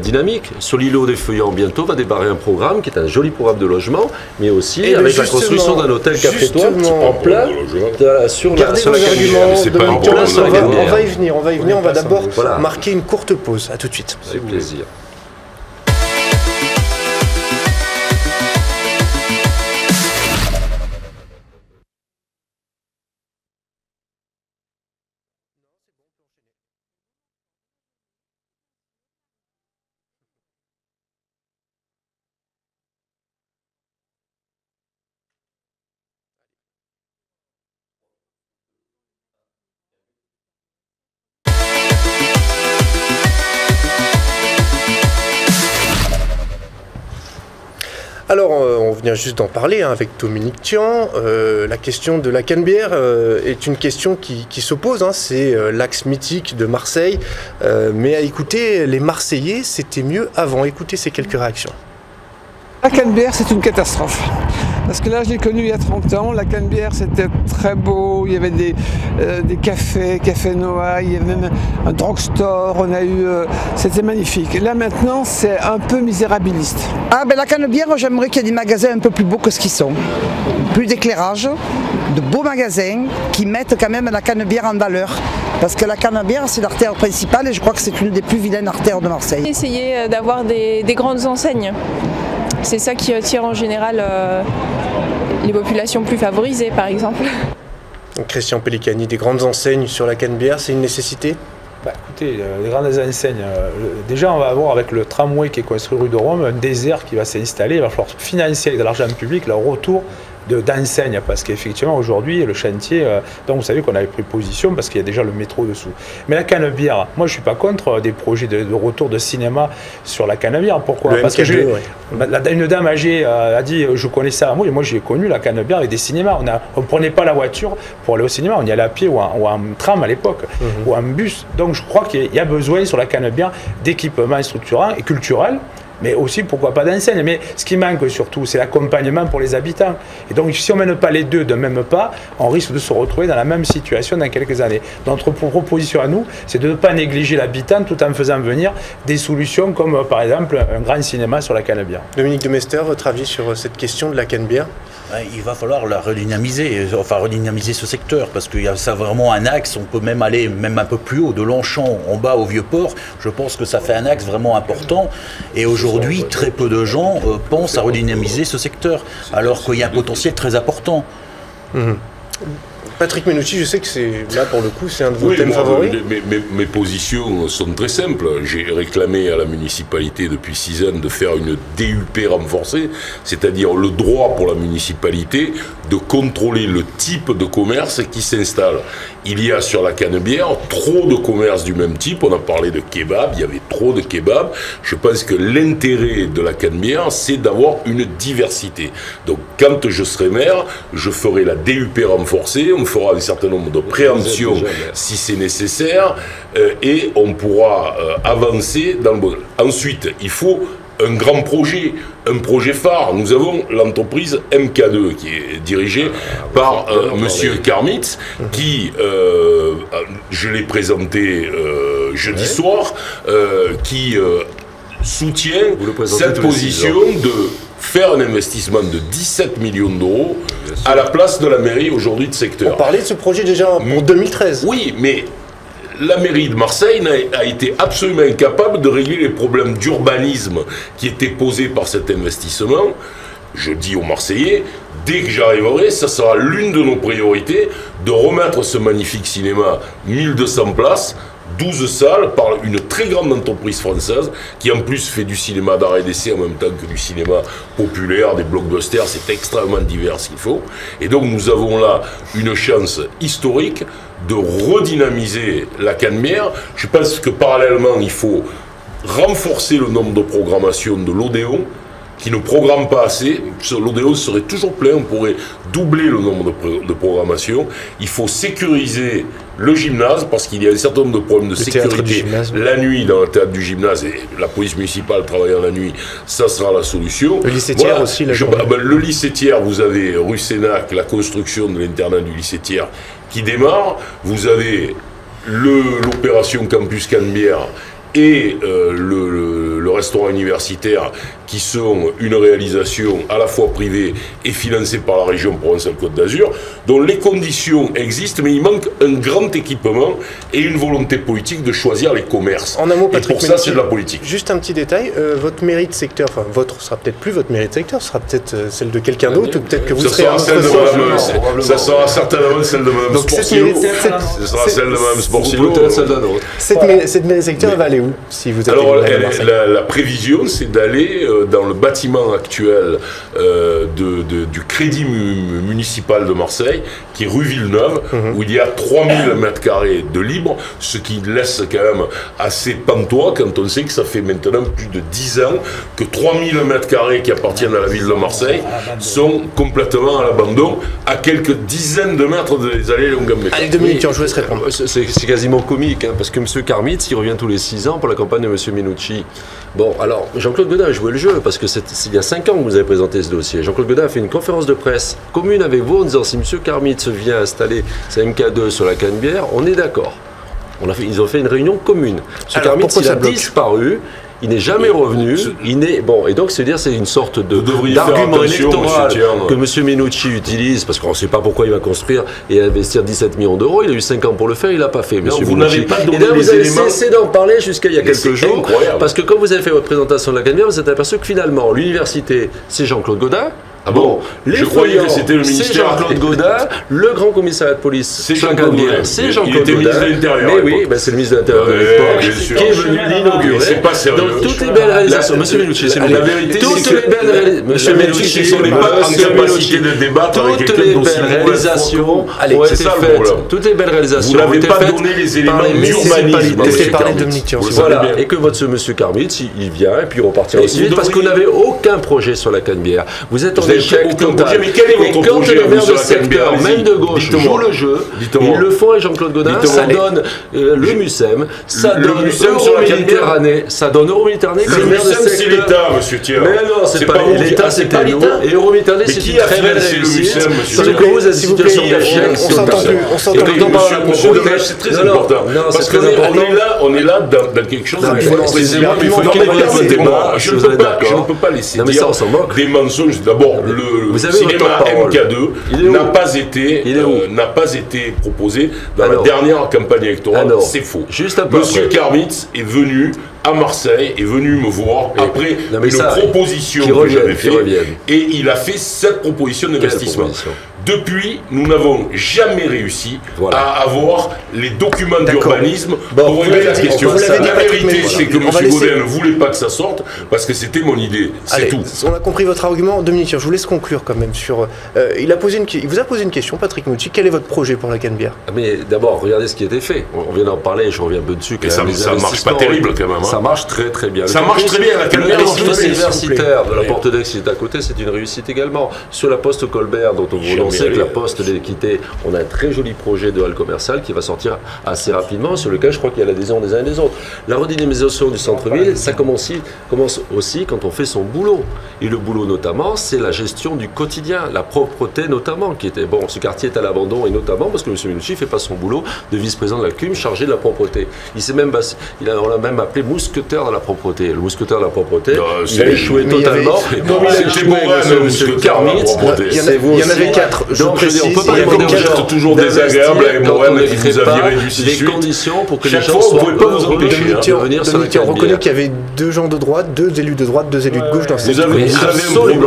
dynamique. Sur l'îlot des Feuillants, bientôt va débarrer un programme qui est un joli programme de logement, mais aussi avec la construction d'un hôtel Café Étoile en plein sur la Canebière. On va y venir, on va d'abord marquer une courte pause. À tout de suite. Avec plaisir. Alors, on vient juste d'en parler avec Dominique Tian. La question de la Canebière est une question qui s'oppose. C'est l'axe mythique de Marseille. Mais à écouter les Marseillais, c'était mieux avant. Écoutez ces quelques réactions. La Canebière, c'est une catastrophe. Parce que là, je l'ai connu il y a 30 ans. La Canebière, c'était très beau. Il y avait des cafés, Café Noah, il y avait même un drugstore. On a eu, c'était magnifique. Et là, maintenant, c'est un peu misérabiliste. Ah, ben la Canebière, j'aimerais qu'il y ait des magasins un peu plus beaux que ce qu'ils sont. Plus d'éclairage, de beaux magasins qui mettent quand même la Canebière en valeur. Parce que la Canebière, c'est l'artère principale et je crois que c'est une des plus vilaines artères de Marseille. Essayer d'avoir des grandes enseignes. C'est ça qui attire en général les populations plus favorisées, par exemple. Christian Pellicani, des grandes enseignes sur la Canebière, c'est une nécessité? Écoutez, les grandes enseignes, déjà on va avoir avec le tramway qui est construit rue de Rome, un désert qui va s'installer, il va falloir financer avec de l'argent public le retour d'enseignes, parce qu'effectivement aujourd'hui le chantier, donc vous savez qu'on avait pris position parce qu'il y a déjà le métro dessous. Mais la Canebière, moi je suis pas contre des projets de retour de cinéma sur la Canebière. Pourquoi? Parce que une dame âgée a dit je connais ça, moi j'ai connu la Canebière avec des cinémas. On ne prenait pas la voiture pour aller au cinéma, on y allait à pied ou en tram à l'époque, ou en bus. Donc je crois qu'il y a besoin sur la Canebière d'équipements structurants et culturels, mais aussi pourquoi pas d'enseigne. Mais ce qui manque surtout, c'est l'accompagnement pour les habitants. Et donc si on ne mène pas les deux d'un même pas, on risque de se retrouver dans la même situation dans quelques années. Notre proposition à nous, c'est de ne pas négliger l'habitant tout en faisant venir des solutions comme par exemple un grand cinéma sur la Canebière. Dominique de Mester, votre avis sur cette question de la Canebière? Il va falloir la redynamiser, enfin redynamiser ce secteur, parce qu'il y a ça vraiment un axe, on peut même aller même un peu plus haut, de Longchamp en bas au Vieux-Port. Je pense que ça fait un axe vraiment important. Et aujourd'hui, très peu de gens pensent à redynamiser ce secteur, alors qu'il y a un potentiel très important. Patrick Menucci, je sais que c'est là pour le coup, c'est un de vos thèmes favoris. Mes positions sont très simples. J'ai réclamé à la municipalité depuis 6 ans de faire une DUP renforcée, c'est-à-dire le droit pour la municipalité de contrôler le type de commerce qui s'installe. Il y a sur la Canebière trop de commerces du même type. On a parlé de kebab, il y avait trop de kebab. Je pense que l'intérêt de la Canebière, c'est d'avoir une diversité. Donc quand je serai maire, je ferai la DUP renforcée. On fera un certain nombre de préemptions si c'est nécessaire et on pourra avancer dans le bon. Ensuite, il faut un grand projet, un projet phare. Nous avons l'entreprise MK2 qui est dirigée par Monsieur Karmitz qui, je l'ai présenté jeudi soir, qui soutient cette position de faire un investissement de 17 millions d'euros à la place de la mairie aujourd'hui de secteur. On parlait de ce projet déjà pour 2013. Oui, mais la mairie de Marseille a été absolument incapable de régler les problèmes d'urbanisme qui étaient posés par cet investissement. Je dis aux Marseillais, dès que j'arriverai, ça sera l'une de nos priorités de remettre ce magnifique cinéma, 1200 places, 12 salles par une très grande entreprise française qui en plus fait du cinéma d'art et d'essai en même temps que du cinéma populaire, des blockbusters, c'est extrêmement divers ce qu'il faut. Et donc nous avons là une chance historique de redynamiser la Canebière. Je pense que parallèlement il faut renforcer le nombre de programmations de l'Odéon qui ne programme pas assez. L'Odéon serait toujours plein, on pourrait doubler le nombre de programmations. Il faut sécuriser le gymnase parce qu'il y a un certain nombre de problèmes de sécurité la nuit dans le théâtre du gymnase et la police municipale travaillant la nuit, ça sera la solution. Le lycée Thiers aussi. Le lycée Thiers, vous avez rue Sénac, la construction de l'internat du lycée Thiers qui démarre. Vous avez l'opération Campus Canebière et le restaurant universitaire qui sont une réalisation à la fois privée et financée par la région Provence-Alpes-Côte d'Azur, dont les conditions existent, mais il manque un grand équipement et une volonté politique de choisir les commerces. En un mot, Patrick, et pour ça, c'est de la politique. Juste un petit détail, votre mairie de secteur, enfin votre sera peut-être plus votre mairie de secteur, ce sera peut-être celle de quelqu'un d'autre, ou peut-être que vous serez à ça sera certainement celle de Mme Sportio. Ce sera celle de Mme Sportio. Cette mairie de secteur, elle va aller où si vous êtes alors, la prévision, c'est d'aller dans le bâtiment actuel du Crédit municipal de Marseille, qui est rue Villeneuve, où il y a 3000 m² de libre, ce qui laisse quand même assez pantois quand on sait que ça fait maintenant plus de 10 ans que 3000 m² qui appartiennent à la ville de Marseille sont complètement à l'abandon, à quelques dizaines de mètres des allées Longambe. Allez, Dominique, je vous laisse répondre. C'est quasiment comique, parce que M. Karmitz, il revient tous les 6 ans pour la campagne de M. Menucci. Bon, alors, Jean-Claude Gaudin a joué le jeu, parce que c'est il y a 5 ans que vous avez présenté ce dossier. Jean-Claude Gaudin a fait une conférence de presse commune avec vous en disant si M. Karmitz vient installer sa MK2 sur la Canebière, on est d'accord. Ils ont fait une réunion commune. M. Karmitz, il a disparu. Il n'est jamais revenu. Bon, et donc c'est une sorte d'argument électoral que M. Menucci utilise parce qu'on ne sait pas pourquoi il va construire et investir 17 millions d'euros. Il a eu 5 ans pour le faire, il ne l'a pas fait. Vous n'avez pas donné vous avez éléments. cessé d'en parler jusqu'à il y a quelques jours. Incroyable. Parce que quand vous avez fait votre présentation de la Canebière, vous êtes aperçu que finalement l'université c'est Jean-Claude Gaudin. Ah bon, je croyais que c'était le ministère. C'est Jean-Claude Gaudin, le grand commissariat de police. C'est Jean-Claude Gaudin. C'est Jean-Claude Gaudin. Il était ministre de l'Intérieur. Mais oui, c'est le ministre de l'Intérieur de l'époque qui est venu l'inaugurer. C'est pas sérieux. Donc toutes les belles réalisations, Monsieur Menucci, c'est la vérité. Toutes les belles réalisations, Monsieur Menucci, ils sont pas en capacité de débattre avec quelqu'un d'aussi réalisations ont été faites. Toutes les belles réalisations. Vous n'avez pas donné les éléments d'urbanisme. Voilà. Et que votre Monsieur Karmitz, il vient et puis il repartira aussi vite parce que vous n'avez aucun projet sur la Canebière. Vous êtes en échec total. Mais quel est votre projet le maire de secteur, même de gauche, joue le jeu, ils le font avec Jean-Claude Gaudin, ça donne le MUSEM, ça donne Euro-Méditerranée, le MUSEM c'est l'État, monsieur Thiers. Mais non, c'est pas l'État, c'est pas nous. Et Euro-Méditerranée, c'est une très belle réussite. Parce que vous êtes une situation d'échec. On s'entend plus. Et quand on parle de monsieur Delage, c'est très important. Parce qu'on est là dans quelque chose précisément. Je ne peux pas laisser dire des mensonges. D'abord, le Vous avez cinéma votre MK2 n'a pas été proposé dans la dernière campagne électorale. C'est faux. Juste un peu Monsieur Karmitz est venu à Marseille, est venu me voir après une proposition que j'avais faite, et il a fait cette proposition d'investissement. Depuis, nous n'avons jamais réussi à avoir les documents d'urbanisme pour régler la question. La vérité, c'est que M. Gaudin ne voulait pas que ça sorte parce que c'était mon idée. C'est tout. On a compris votre argument. Dominique, je vous laisse conclure quand même sur. Il vous a posé une question, Patrick Mouty. Quel est votre projet pour la Canebière? Mais d'abord, regardez ce qui a été fait. On vient d'en parler, je reviens un peu dessus. Et ça marche pas terrible quand même. Ça marche très très bien. Ça marche très bien. La Canebière universitaire de la Porte d'Aix qui est à côté, c'est une réussite également. Sur la Poste Colbert, dont on vous sait que la Poste est quittée, on a un très joli projet de hall commercial qui va sortir assez rapidement, sur lequel je crois qu'il y a l'adhésion des uns et des autres. La redynamisation du centre-ville, ça commence aussi quand on fait son boulot. Et le boulot notamment, c'est la gestion du quotidien, la propreté notamment, qui était, bon, ce quartier est à l'abandon, et notamment parce que M. Minucci ne fait pas son boulot de vice-président de la CUM chargé de la propreté. On l'a même appelé mousquetaire de la propreté. Le mousquetaire de la propreté, il a échoué totalement. Comme il a échoué M. Karmitz, il y en avait 4. Donc, je veux dire, on peut pas demander aux gens toujours désagréable avec Morel qui vous a viré du les conditions pour que les gens soient heureux de venir sur la Canebière. On reconnaît qu'il y avait 2 gens de droite, 2 élus de droite, 2 élus de gauche dans cette Vous avez un problème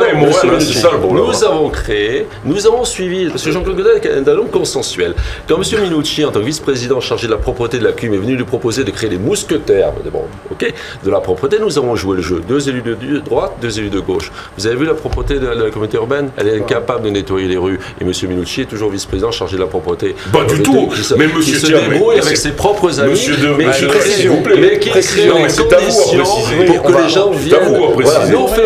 avec Morel, c'est ça le problème. Nous avons créé, nous avons suivi, parce que Jean-Claude Gaudin est un homme consensuel. Quand M. Minucci, en tant que vice-président chargé de la propreté de la CUM, est venu lui proposer de créer les mousquetaires de la propreté, nous avons joué le jeu. 2 élus de droite, 2 élus de gauche. Vous avez vu la propreté de la communauté urbaine? Elle est incapable de nettoyer les rues. Et M. Minucci est toujours vice-président chargé de la propreté. Pas du tout. Mais qui se débrouille avec ses propres amis, mais qui crée les conditions pour que les gens viennent. Nous on fait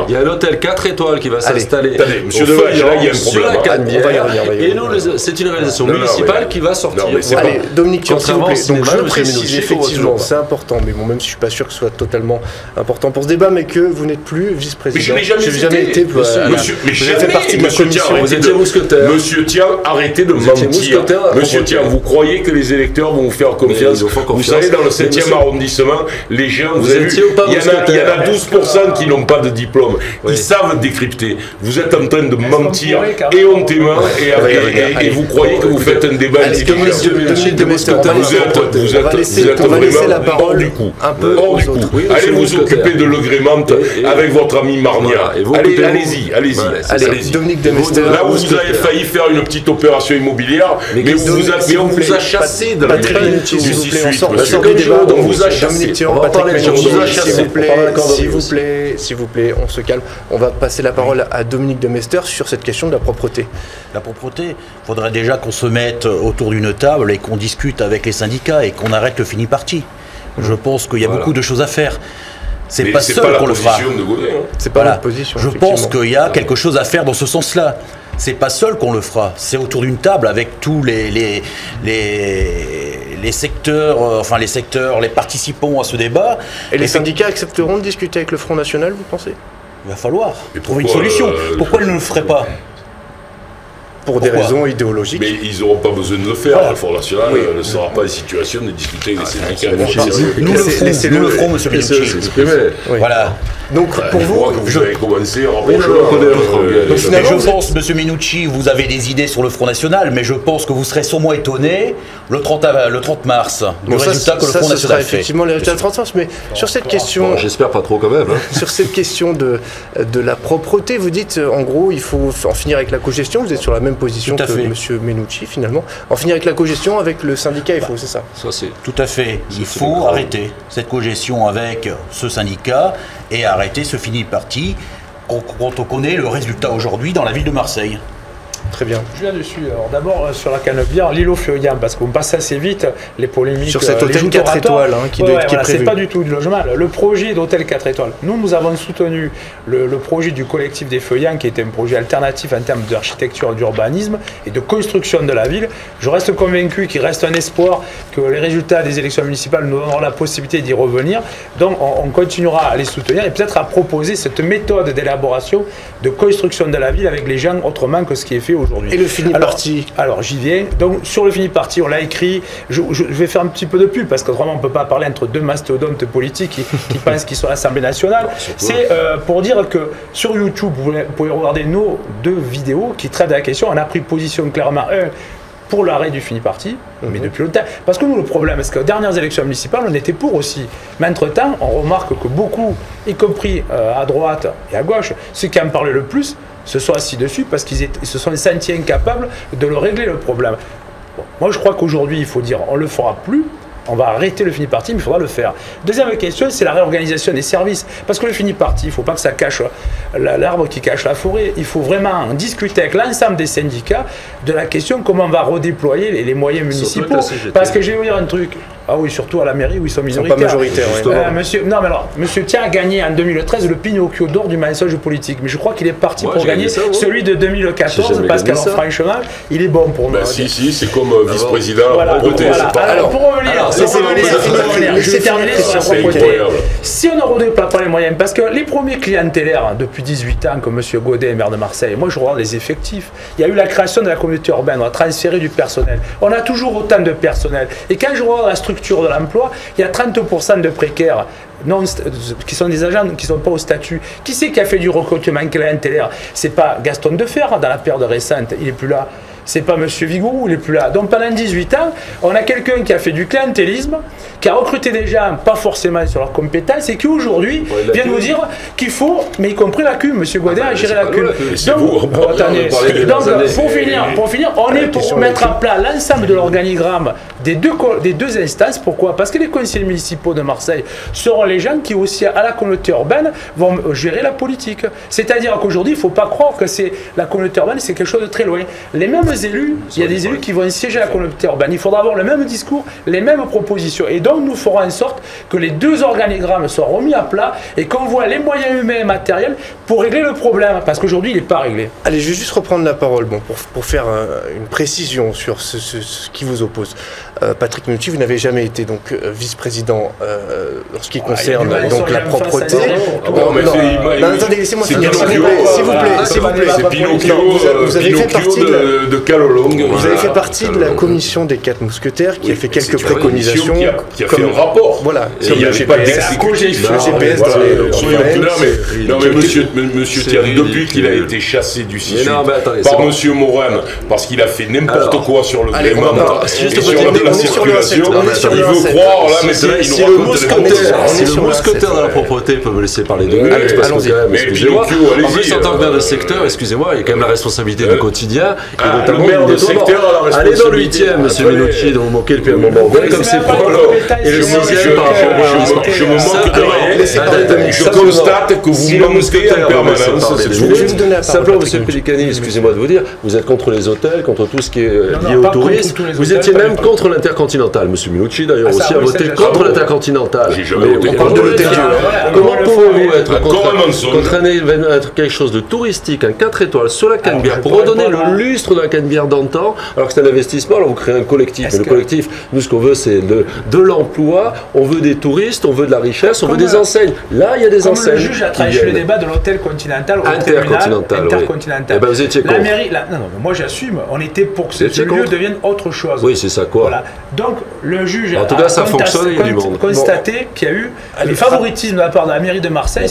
il y a un hôtel 4 étoiles qui va s'installer Monsieur Devache, là il y a un problème. Et nous, c'est une réalisation municipale qui va sortir. Allez, Dominique, s'il vous plaît. Donc je précise effectivement, c'est important, mais bon, même si je suis pas sûr que ce soit totalement important pour ce débat, mais que vous n'êtes plus vice-président. Mais je n'ai jamais été. Mais j'ai fait partie de la commission. Vous étiez mousquetaire. Monsieur Thiam, arrêtez de mentir. Monsieur Thiam, vous croyez que les électeurs vont vous faire confiance? Vous savez, dans le 7e arrondissement, les gens, vous avez vu, il y en a 12% qui n'ont pas de diplôme. Ils savent décrypter. Vous êtes en train de mentir éhontément et vous croyez que vous faites un débat intelligent. Vous êtes vraiment hors du coup. Allez vous occuper de l'agrément avec votre ami Marnia. Allez-y. Dominique de Mester. Là où vous avez failli faire une petite opération immobilière, mais on vous a chassé de la mairie du 6-8. On vous a chassé. S'il vous plaît, on se calme. On va passer la parole à Dominique de Mester sur cette question de la propreté. La propreté, il faudrait déjà qu'on se mette autour d'une table et qu'on discute avec les syndicats et qu'on arrête le fini-parti. Je pense qu'il y a beaucoup de choses à faire. C'est pas seul qu'on le fera. C'est pas la position. Je pense qu'il y a quelque chose à faire dans ce sens-là. C'est pas seul qu'on le fera. C'est autour d'une table avec tous les secteurs, les participants à ce débat. Et les syndicats accepteront de discuter avec le Front National, vous pensez? Il va falloir trouver une solution. Pourquoi ils ne le feraient pas? Pour des raisons idéologiques. Mais ils n'auront pas besoin de le faire. Le Front National ne sera pas en situation de discuter avec les syndicats. Nous le ferons, monsieur Minucci. Voilà. Donc, pour vous, vous avez commencé à rapprocher. Je pense, monsieur Minucci, vous avez des idées sur le Front National, mais je pense que vous serez sûrement étonné le 30 mars du résultat que le Front National fait. Effectivement, les résultats de 30 mars, mais sur cette question. J'espère pas trop quand même. Sur cette question de la propreté, vous dites en gros, il faut en finir avec la cogestion. Vous êtes sur la même position que M. Minucci, finalement. En finir avec la cogestion avec le syndicat FO, c'est ça? Tout à fait. Il faut arrêter cette cogestion avec ce syndicat et arrêter ce fini-parti quand on connaît le résultat aujourd'hui dans la ville de Marseille. Très bien. Je viens dessus. Alors d'abord sur la Canebière, l'îlot Furiam, parce qu'on passe assez vite les polémiques. Sur cet hôtel 4 étoiles qui est prévu. C'est pas du tout du logement. Le projet d'hôtel 4 étoiles. Nous avons soutenu le projet du collectif des Feuillants, qui était un projet alternatif en termes d'architecture, d'urbanisme et de construction de la ville. Je reste convaincu qu'il reste un espoir que les résultats des élections municipales nous donneront la possibilité d'y revenir. Donc on continuera à les soutenir et peut-être à proposer cette méthode d'élaboration de construction de la ville avec les gens autrement que ce qui est fait aujourd'hui. Et le fini-parti? Alors j'y viens. Donc sur le fini-parti, on l'a écrit. Je vais faire un petit peu de pub parce qu'autrement on ne peut pas parler entre deux mastodontes politiques qui pensent qu'ils sont à l'Assemblée nationale. C'est pour dire que sur YouTube, vous pouvez regarder nos 2 vidéos qui traitent de la question. On a pris position clairement, pour l'arrêt du fini-parti, mais depuis longtemps. Parce que nous, le problème, c'est qu'aux dernières élections municipales, on était pour aussi. Mais entre-temps, on remarque que beaucoup, y compris à droite et à gauche, ceux qui en parlaient le plus, se sont assis dessus parce qu'ils se sont sentis incapables de le régler, le problème. Bon, moi, je crois qu'aujourd'hui, il faut dire, on ne le fera plus. On va arrêter le fini-parti, mais il faudra le faire. Deuxième question, c'est la réorganisation des services. Parce que le fini-parti, il ne faut pas que ça cache l'arbre qui cache la forêt. Il faut vraiment discuter avec l'ensemble des syndicats de la question comment on va redéployer les moyens municipaux. Parce que je vais vous dire un truc. Ah oui, surtout à la mairie où ils sont minoritaires. Ils sont pas majoritaires. Non, mais alors, monsieur Thiers a gagné en 2013 le Pinocchio d'or du mensonge politique. Mais je crois qu'il est parti pour gagner celui de 2014 parce que, franchement, il est bon pour nous. Si, c'est comme vice-président. Alors, pour revenir, c'est terminé sur la propreté. Si on ne redéploie pas les moyens, parce que les premiers clientélaires depuis 18 ans, comme monsieur Godet, maire de Marseille, moi je regarde les effectifs. Il y a eu la création de la communauté urbaine, on a transféré du personnel. On a toujours autant de personnel. Et quand je regarde la structure de l'emploi, il y a 30% de précaires qui sont des agents qui ne sont pas au statut. Qui c'est qui a fait du recrutement clientélaire? C'est pas Gaston Defer dans la période récente, il n'est plus là. C'est pas M. Vigouroux, il n'est plus là. Donc pendant 18 ans, on a quelqu'un qui a fait du clientélisme, qui a recruté des gens pas forcément sur leurs compétences et qui aujourd'hui vient nous dire qu'il faut, mais y compris la CUM, M. Godet a géré la CUM. Donc, pour finir, on est pour mettre en place l'ensemble de l'organigramme des deux instances. Pourquoi? Parce que les conseillers municipaux de Marseille seront les gens qui aussi à la communauté urbaine vont gérer la politique. C'est-à-dire qu'aujourd'hui, il ne faut pas croire que la communauté urbaine, c'est quelque chose de très loin. Les mêmes élus, il y a des élus qui vont siéger à la communauté urbaine. Il faudra avoir le même discours, les mêmes propositions. Et donc, nous ferons en sorte que les deux organigrammes soient remis à plat et qu'on voit les moyens humains et matériels pour régler le problème. Parce qu'aujourd'hui, il n'est pas réglé. Allez, je vais juste reprendre la parole pour faire une précision sur ce qui vous oppose. Patrick Menucci, vous n'avez jamais été donc vice-président en ce qui concerne donc la propreté. Attendez, laissez-moi finir, s'il vous plaît. C'est Pinocchio, vous avez fait partie de Calolong. Vous avez fait partie de la commission des 4 mousquetaires qui a fait quelques préconisations. Qui a fait un rapport. Voilà. Il n'y avait pas d'exécutif. Soyons clairs, mais monsieur Thierry, depuis qu'il a été chassé du 6 par monsieur Morin, parce qu'il a fait n'importe quoi sur le gréement et sur la circulation, il veut croire là, mais si le mousquetaire de la propreté peut me laisser parler 2 minutes, parce que quand même, excusez-moi, en plus en tant que maire de secteur, excusez-moi, il y a quand même la responsabilité du quotidien, et notamment le maire de secteur a la responsabilité. Allez dans le 8e, monsieur Menucci, dont vous moquez depuis un moment, comme c'est propre, et le 6e par rapport au mouvement. Je me moque de rien, je constate que vous moquez en permanence. Simplement, monsieur Pellicani, excusez-moi de vous dire, vous êtes contre les hôtels, contre tout ce qui est lié au tourisme, vous étiez même contre l'Intercontinental. Monsieur Menucci, d'ailleurs, aussi a voté contre l'Intercontinental. On parle de l'hôtel Dieu. Comment pouvez-vous être contre quelque chose de touristique, un 4 étoiles sur la Canebière, pour redonner le lustre de la Canebière d'antan, alors que c'est un investissement, alors vous créez un collectif. Mais le collectif, nous, ce qu'on veut, c'est de l'emploi, on veut des touristes, on veut de la richesse, on veut des enseignes. Là, il y a des enseignes. Le juge a tranché le débat de l'hôtel continental au Intercontinental. Intercontinental. Eh ben, vous étiez contre. La mairie, non, moi j'assume, on était pour que ce lieu devienne autre chose. Oui, c'est ça, quoi. Voilà. Donc, le juge en tout cas, ça fonctionne, il y a du monde. Constaté qu'il y a eu des favoritismes de la part de la mairie de Marseille.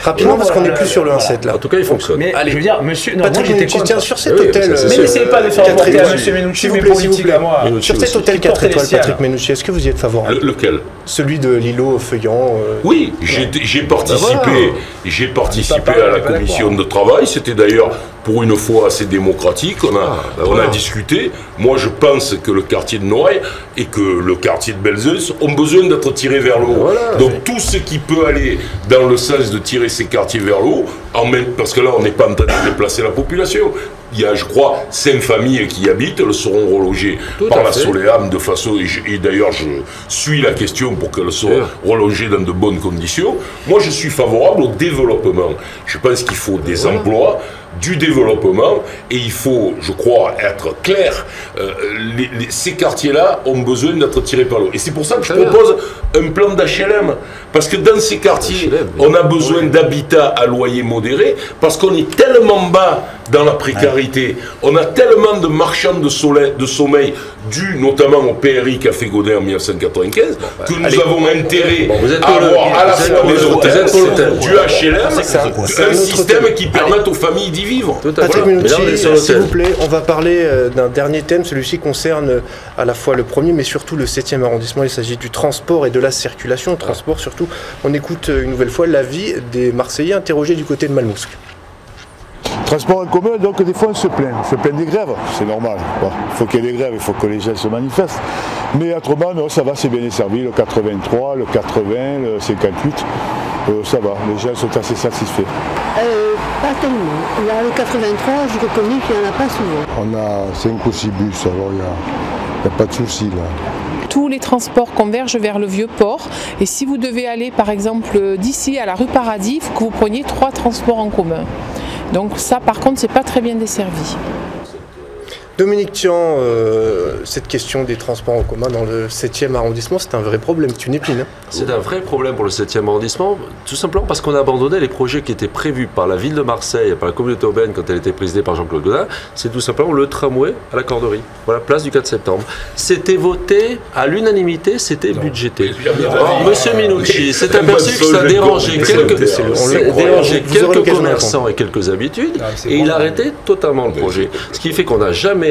Rapidement, parce qu'on n'est plus sur le 1-7 là. En tout cas, il fonctionne. Mais je veux dire, monsieur. Patrick Menucci, tiens, sur cet hôtel. Mais n'essayez pas de faire reporter à monsieur Menucci, mes politiques à moi. Sur cet hôtel 4 étoiles, Patrick Menucci, est-ce que vous y êtes favorable? Lequel? Celui de l'îlot Feuillant. Oui, j'ai participé à la commission de travail. C'était d'ailleurs pour une fois assez démocratique. On a discuté. Moi, je pense que le quartier de Noailles et que le quartier de Belzunce ont besoin d'être tirés vers le haut. Donc tout ce qui peut aller dans le sens de tirer ces quartiers vers le haut, parce que là, on n'est pas en train de déplacer la population. Il y a, je crois, 5 familles qui y habitent, elles seront relogées par la Soleam de façon, et d'ailleurs je suis la question pour qu'elles soient relogées dans de bonnes conditions. Moi je suis favorable au développement. Je pense qu'il faut des emplois. du développement, et il faut, je crois, être clair, ces quartiers-là ont besoin d'être tirés par l'eau. Et c'est pour ça que je propose un plan d'HLM, parce que dans ces quartiers, on a besoin d'habitat à loyer modéré, parce qu'on est tellement bas dans la précarité, on a tellement de marchands de sommeil, dus notamment au PRI qu'a fait Godin en 1995, que nous avons intérêt à avoir à la fois des hôtels, du HLM, un système qui permette aux familles d'y vivre. Patrick Menucci, s'il vous plaît, on va parler d'un dernier thème. Celui-ci concerne à la fois le premier, mais surtout le 7e arrondissement. Il s'agit du transport et de la circulation. Le transport, surtout, on écoute une nouvelle fois l'avis des Marseillais interrogés du côté de Malmousque. Transport en commun, donc des fois on se plaint des grèves, c'est normal. Bon, il faut qu'il y ait des grèves, il faut que les gens se manifestent. Mais autrement, non, ça va, c'est bien desservi, le 83, le 80, le 58, ça va, les gens sont assez satisfaits. Pas tellement. Là, le 83, je reconnais qu'il n'y en a pas souvent. On a 5 ou 6 bus, alors il n'y a pas de souci là. Tous les transports convergent vers le Vieux-Port, et si vous devez aller par exemple d'ici à la rue Paradis, il faut que vous preniez 3 transports en commun. Donc ça par contre c'est pas très bien desservi. Dominique Tian, cette question des transports en commun dans le 7e arrondissement, c'est un vrai problème, c'est une épine. Hein. C'est un vrai problème pour le 7e arrondissement, tout simplement parce qu'on a abandonné les projets qui étaient prévus par la ville de Marseille et par la communauté urbaine quand elle était présidée par Jean-Claude Godin. C'est tout simplement le tramway à la Corderie, voilà, place du 4 septembre. C'était voté à l'unanimité, c'était budgété. Or, monsieur Menucci s'est aperçu que ça dérangeait quelques commerçants et quelques habitudes, et il a arrêté totalement le projet. Ce qui fait qu'on n'a jamais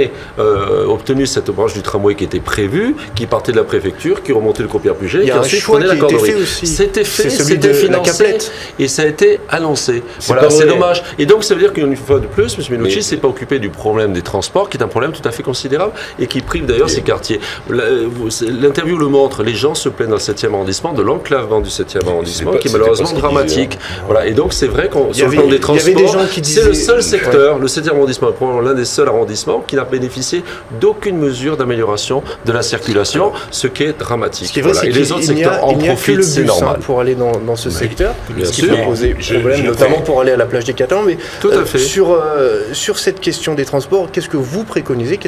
obtenu cette branche du tramway qui était prévue, qui partait de la préfecture, qui remontait le Copière-Puget, qui ensuite prenait la Corderie. C'était fait, c'était financé, et ça a été annoncé. Voilà, c'est dommage. Et donc ça veut dire qu'une fois de plus, M. Menucci ne s'est pas occupé du problème des transports, qui est un problème tout à fait considérable, et qui prive d'ailleurs ces quartiers. L'interview le montre, les gens se plaignent dans le 7e arrondissement de l'enclavement du 7e arrondissement, qui est malheureusement dramatique. Voilà, et donc c'est vrai qu'on sur le plan des transports, c'est le seul secteur, le 7e arrondissement est probablement l'un des seuls arrondissements qui n'a bénéficié d'aucune mesure d'amélioration de la circulation, ce qui est dramatique. Ce qui est vrai, c'est et les autres secteurs en profitent, c'est normal. Pour aller dans ce secteur, ce qui peut poser problème, notamment pour aller à la plage des Catalans. Mais tout à fait. Sur cette question des transports, qu'est-ce que vous préconisez?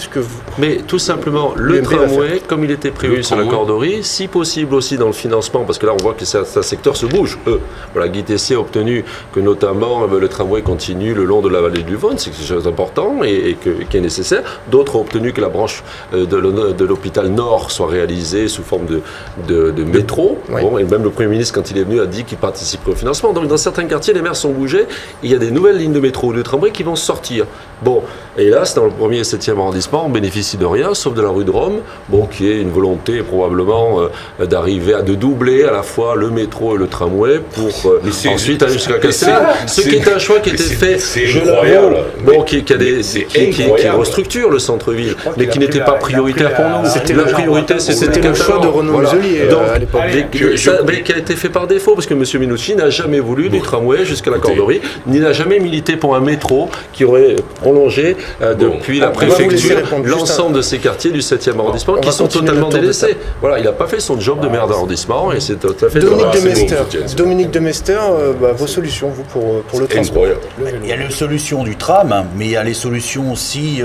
Mais tout simplement, le tramway, comme il était prévu sur la Corderie, si possible aussi dans le financement, parce que là on voit que certains secteurs se bougent. Voilà, Guy Tessier a obtenu que notamment le tramway continue le long de la vallée du Vaune, c'est quelque chose d'important et qui est nécessaire. D'autres ont obtenu que la branche de l'hôpital Nord soit réalisée sous forme de métro. Oui. Bon, et même le Premier ministre, quand il est venu, a dit qu'il participerait au financement. Donc dans certains quartiers, les maires sont bougés. Il y a des nouvelles lignes de métro ou de tramway qui vont sortir. Bon, et là, c'est dans le 1er et 7e arrondissement, on bénéficie de rien, sauf de la rue de Rome, bon, qui est une volonté probablement d'arriver à doubler à la fois le métro et le tramway pour ensuite aller jusqu'à Castel. Ce qui est un choix qui a été fait, je l'avoue, bon, qui restructure le centre-ville, mais qui n'était pas prioritaire pour nous. La priorité, c'était le choix de Renaud Muselier à l'époque. Mais qui a été fait par défaut, parce que M. Menucci n'a jamais voulu du tramway jusqu'à la Corderie, ni n'a jamais milité pour un métro qui aurait prolongé depuis la préfecture l'ensemble de ces quartiers du 7e arrondissement qui sont totalement délaissés. Voilà, il n'a pas fait son job de maire d'arrondissement et c'est tout à fait Dominique de Mester, vos solutions, vous, pour le transport? Il y a les solutions du tram, mais il y a les solutions aussi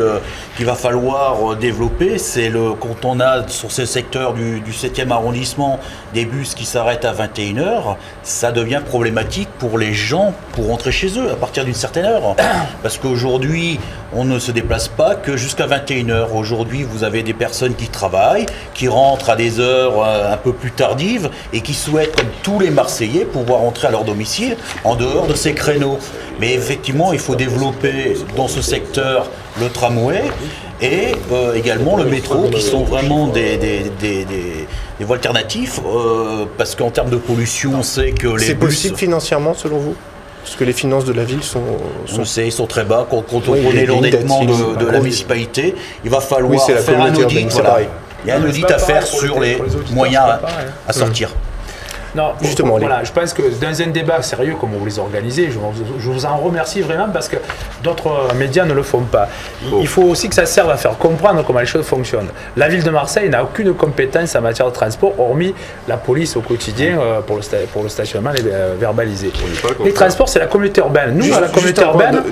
qu'il va falloir développer. C'est quand on a sur ces secteurs du 7e arrondissement des bus qui s'arrêtent à 21h, ça devient problématique pour les gens pour rentrer chez eux à partir d'une certaine heure. Parce qu'aujourd'hui, on ne se déplace pas que jusqu'à 21h. Aujourd'hui, vous avez des personnes qui travaillent, qui rentrent à des heures un peu plus tardives et qui souhaitent, comme tous les Marseillais, pouvoir rentrer à leur domicile en dehors de ces créneaux. Mais effectivement, il faut développer dans ce secteur le tramway et également le métro, qui sont vraiment des voies alternatives, parce qu'en termes de pollution, on sait que les bus... C'est possible financièrement, selon vous? Parce que les finances de la ville sont sont très bas. Quand on connaît l'endettement de la municipalité, il va falloir faire un audit. Voilà. Il y a un audit à faire sur les moyens à sortir. Non, justement, voilà, je pense que dans un débat sérieux comme vous les organisez, je vous en remercie vraiment parce que d'autres médias ne le font pas. Il faut aussi que ça serve à faire comprendre comment les choses fonctionnent. La ville de Marseille n'a aucune compétence en matière de transport, hormis la police au quotidien pour le stationnement verbalisé. Les transports, c'est la communauté urbaine. Nous, à la communauté urbaine,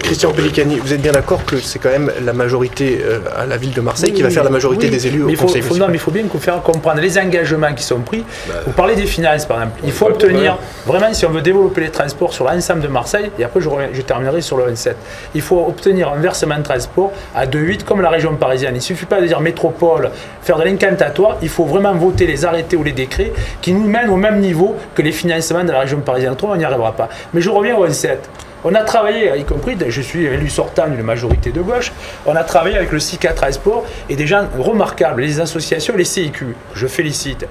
Christian Pellicani, vous êtes bien d'accord que c'est quand même la majorité à la ville de Marseille qui va faire la majorité des élus au conseil municipal. Non, mais il faut bien faire comprendre les engagements qui sont pris. Vous parlez des finances, par exemple. Il faut obtenir, vraiment, si on veut développer les transports sur l'ensemble de Marseille, et après je terminerai sur le 27, il faut obtenir un versement de transport à 2,8 comme la région parisienne. Il ne suffit pas de dire métropole, faire de l'incantatoire, il faut vraiment voter les arrêtés ou les décrets qui nous mènent au même niveau que les financements de la région parisienne. Autrement, on n'y arrivera pas. Mais je reviens au 27. On a travaillé, y compris, je suis élu sortant d'une majorité de gauche, on a travaillé avec le SICA Transport et des gens remarquables, les associations, les CIQ, je félicite.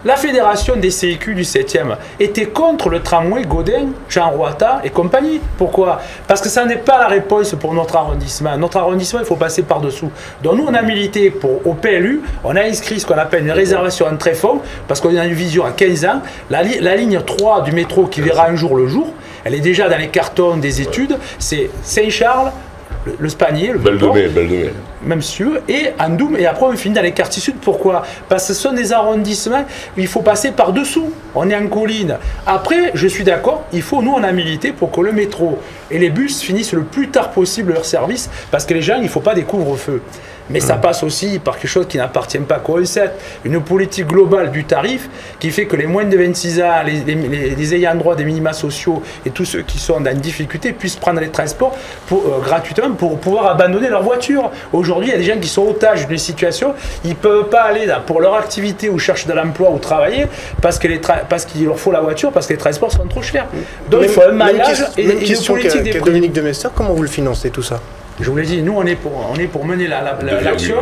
La fédération des CIQ du 7e était contre le tramway Gaudin, Jean Roata et compagnie. Pourquoi? Parce que ça n'est pas la réponse pour notre arrondissement. Notre arrondissement, il faut passer par-dessous. Donc nous, on a milité au PLU, on a inscrit ce qu'on appelle une réservation en tréfonds, parce qu'on a une vision à 15 ans. La ligne 3 du métro qui verra un jour le jour, elle est déjà dans les cartons des études, c'est Saint-Charles, le Spanier, le Belle de Mai. Même sûr, et Andoum, et après on finit dans les quartiers sud. Pourquoi? Parce que ce sont des arrondissements où il faut passer par-dessous. On est en colline. Après, je suis d'accord, nous on a milité pour que le métro et les bus finissent le plus tard possible leur service, parce que les gens, il ne faut pas des couvre-feu. Mais ça passe aussi par quelque chose qui n'appartient pas qu'au E7, une politique globale du tarif qui fait que les moins de 26 ans, les ayants droit des minima sociaux et tous ceux qui sont dans une difficulté puissent prendre les transports gratuitement pour pouvoir abandonner leur voiture. Aujourd'hui, il y a des gens qui sont otages d'une situation, ils ne peuvent pas aller pour leur activité ou chercher de l'emploi ou travailler parce qu'il leur faut la voiture, parce que les transports sont trop chers. Donc il faut un maillage et une politique des prix. Dominique de Mester, comment vous le financez tout ça? Je vous l'ai dit, nous on est pour mener l'action.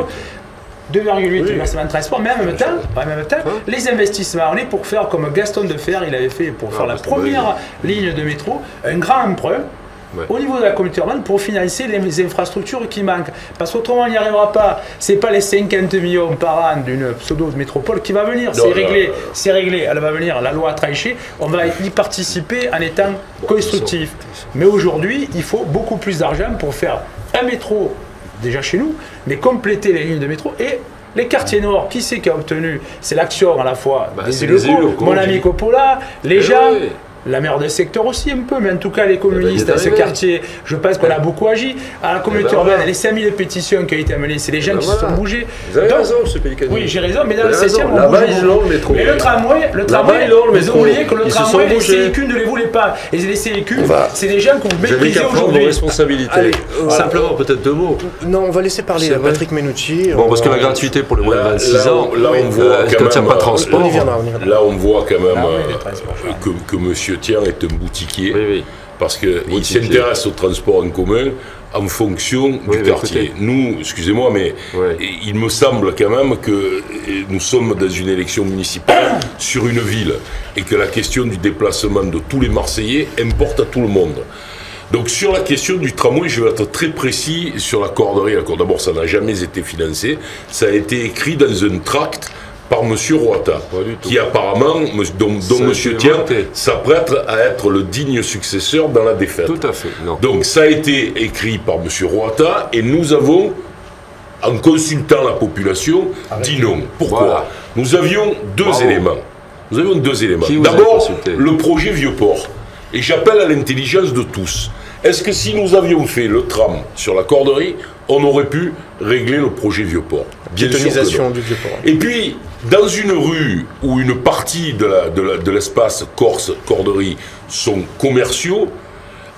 2,8 versement de transport, mais en même temps, les investissements, on est pour faire comme Gaston Defer, il avait fait pour faire la première ligne de métro, un grand emprunt au niveau de la communauté urbaine pour financer les infrastructures qui manquent. Parce qu'autrement, on n'y arrivera pas. Ce n'est pas les 50 millions par an d'une pseudo-métropole qui va venir. C'est réglé. Elle va venir, la loi a tranché. On va y participer en étant constructif. Mais aujourd'hui, il faut beaucoup plus d'argent pour faire un métro, déjà chez nous, mais compléter les lignes de métro et les quartiers nord. Qui c'est qui a obtenu? C'est l'action à la fois des élus locaux, mon ami Coppola, les gens. La maire des secteurs aussi un peu, mais en tout cas les communistes dans ce quartier, je pense qu'on a beaucoup agi. À la communauté urbaine, les 5000 pétitions qui ont été amenées, c'est les gens qui se sont bougés. Vous avez raison, M. Pellicani. Oui, j'ai raison, mais dans le 7e, on là-bas, ils l'ont, le métro. Mais le tramway, vous oubliez que le tramway, les CIQ ne les voulaient pas. Et les CIQ, c'est des gens que vous méprisez aujourd'hui. Vous avez qu'à prendre vos responsabilités. Simplement, peut-être 2 mots. Non, on va laisser parler Patrick Menucci. Bon, parce que la gratuité pour les moins de 26 ans, là on voit quand même pas transport. Là on voit quand même que M. Thiers est un boutiquier, parce qu'il s'intéresse au transport en commun en fonction du quartier. Écoutez. Nous, excusez-moi, mais il me semble quand même que nous sommes dans une élection municipale sur une ville et que la question du déplacement de tous les Marseillais importe à tout le monde. Donc sur la question du tramway, je vais être très précis sur la corderie. D'abord, ça n'a jamais été financé. Ça a été écrit dans un tract par M. Roata, qui apparemment, dont M. Thiers s'apprête à être le digne successeur dans la défaite. Tout à fait. Non. Donc ça a été écrit par M. Roata et nous avons, en consultant la population, dit non. Pourquoi? Nous avions deux éléments. D'abord, le projet Vieux-Port. Et j'appelle à l'intelligence de tous. Est-ce que si nous avions fait le tram sur la corderie, on aurait pu régler le projet Vieux-Port? Bien sûr que non. Du Vieux-Port. Et puis, dans une rue où une partie de l'espace Corse-Corderie sont commerciaux,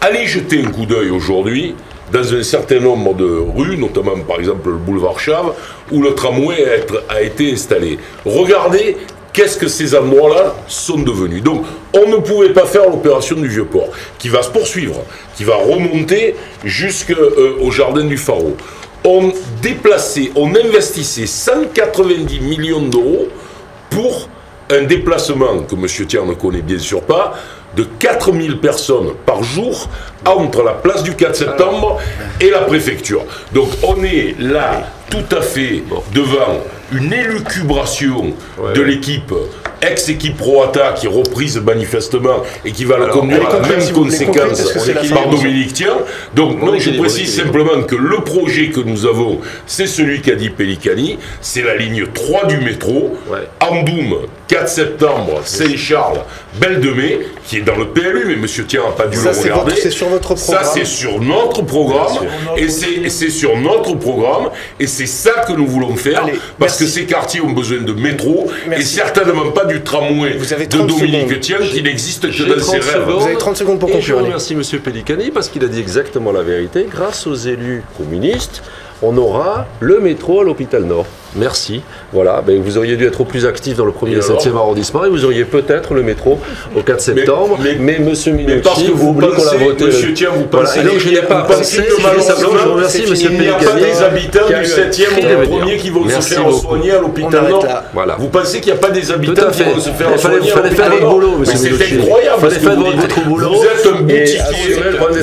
allez jeter un coup d'œil aujourd'hui dans un certain nombre de rues, notamment par exemple le boulevard Chave, où le tramway a été installé. Regardez qu'est-ce que ces endroits-là sont devenus. Donc, on ne pouvait pas faire l'opération du Vieux-Port, qui va se poursuivre, qui va remonter jusqu'au jardin du Pharaon. On investissait 190 millions d'euros pour un déplacement que M. Thiers ne connaît bien sûr pas, de 4000 personnes par jour entre la place du 4 septembre et la préfecture. Donc on est là tout à fait devant une élucubration de l'équipe, ex-équipe Roata, qui est reprise manifestement et qui va la conduire à la même conséquence par Dominique Tian. Donc non, je précise simplement que le projet que nous avons, c'est celui qu'a dit Pellicani, c'est la ligne 3 du métro, Andoum, 4 septembre, Saint-Charles, Belle de Mai, qui est dans le PLU, mais monsieur Tian n'a pas dû le regarder. C'est sur votre programme. Ça, c'est sur notre programme, et c'est sur notre programme, et c'est ça que nous voulons faire, parce que ces quartiers ont besoin de métro, et certainement pas du tramway de Dominique Tian, qui n'existe que dans ses rêves. Vous avez 30 secondes pour conclure. Et je remercie monsieur Pellicani, parce qu'il a dit exactement la vérité. Grâce aux élus communistes, on aura le métro à l'hôpital Nord. Merci. Voilà, ben, vous auriez dû être plus actif dans le 1er et 7e arrondissement et vous auriez peut-être le métro au 4 septembre. Mais monsieur Minucci, parce que vous oubliez qu'on l'a voté. Monsieur Tian, vous pensez donc je n'ai pas pensé. Je remercie monsieur Pellicani. Il n'y a pas des habitants du 7e ou du 1er qui vont se faire soigner à l'hôpital Nord. Vous pensez qu'il n'y a pas des habitants qui vont se faire soigner à l'hôpital Nord? C'est incroyable. Fallait faire votre boulot. Vous êtes un boutiquier.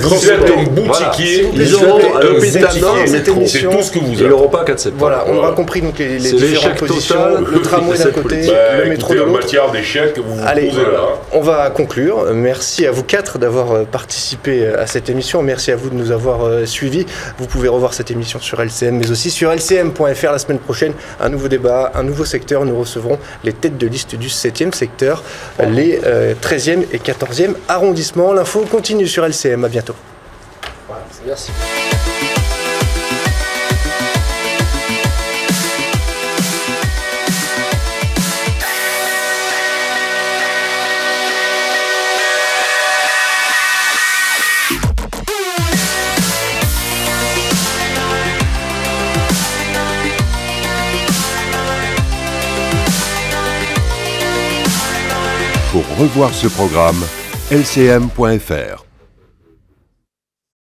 Vous êtes un boutiquier. Ils auront à l'hôpital Nord. C'est tout ce que vous avez. Ils n'auront pas 4 septembre. Voilà, on aura compris donc les différentes positions, le tramway d'un côté, le métro de l'autre. En matière d'échec, vous vous posez là. On va conclure. Merci à vous quatre d'avoir participé à cette émission. Merci à vous de nous avoir suivis. Vous pouvez revoir cette émission sur LCM, mais aussi sur lcm.fr la semaine prochaine. Un nouveau débat, un nouveau secteur. Nous recevrons les têtes de liste du 7e secteur, les 13e et 14e arrondissements. L'info continue sur LCM. À bientôt. Merci. Pour revoir ce programme, lcm.fr.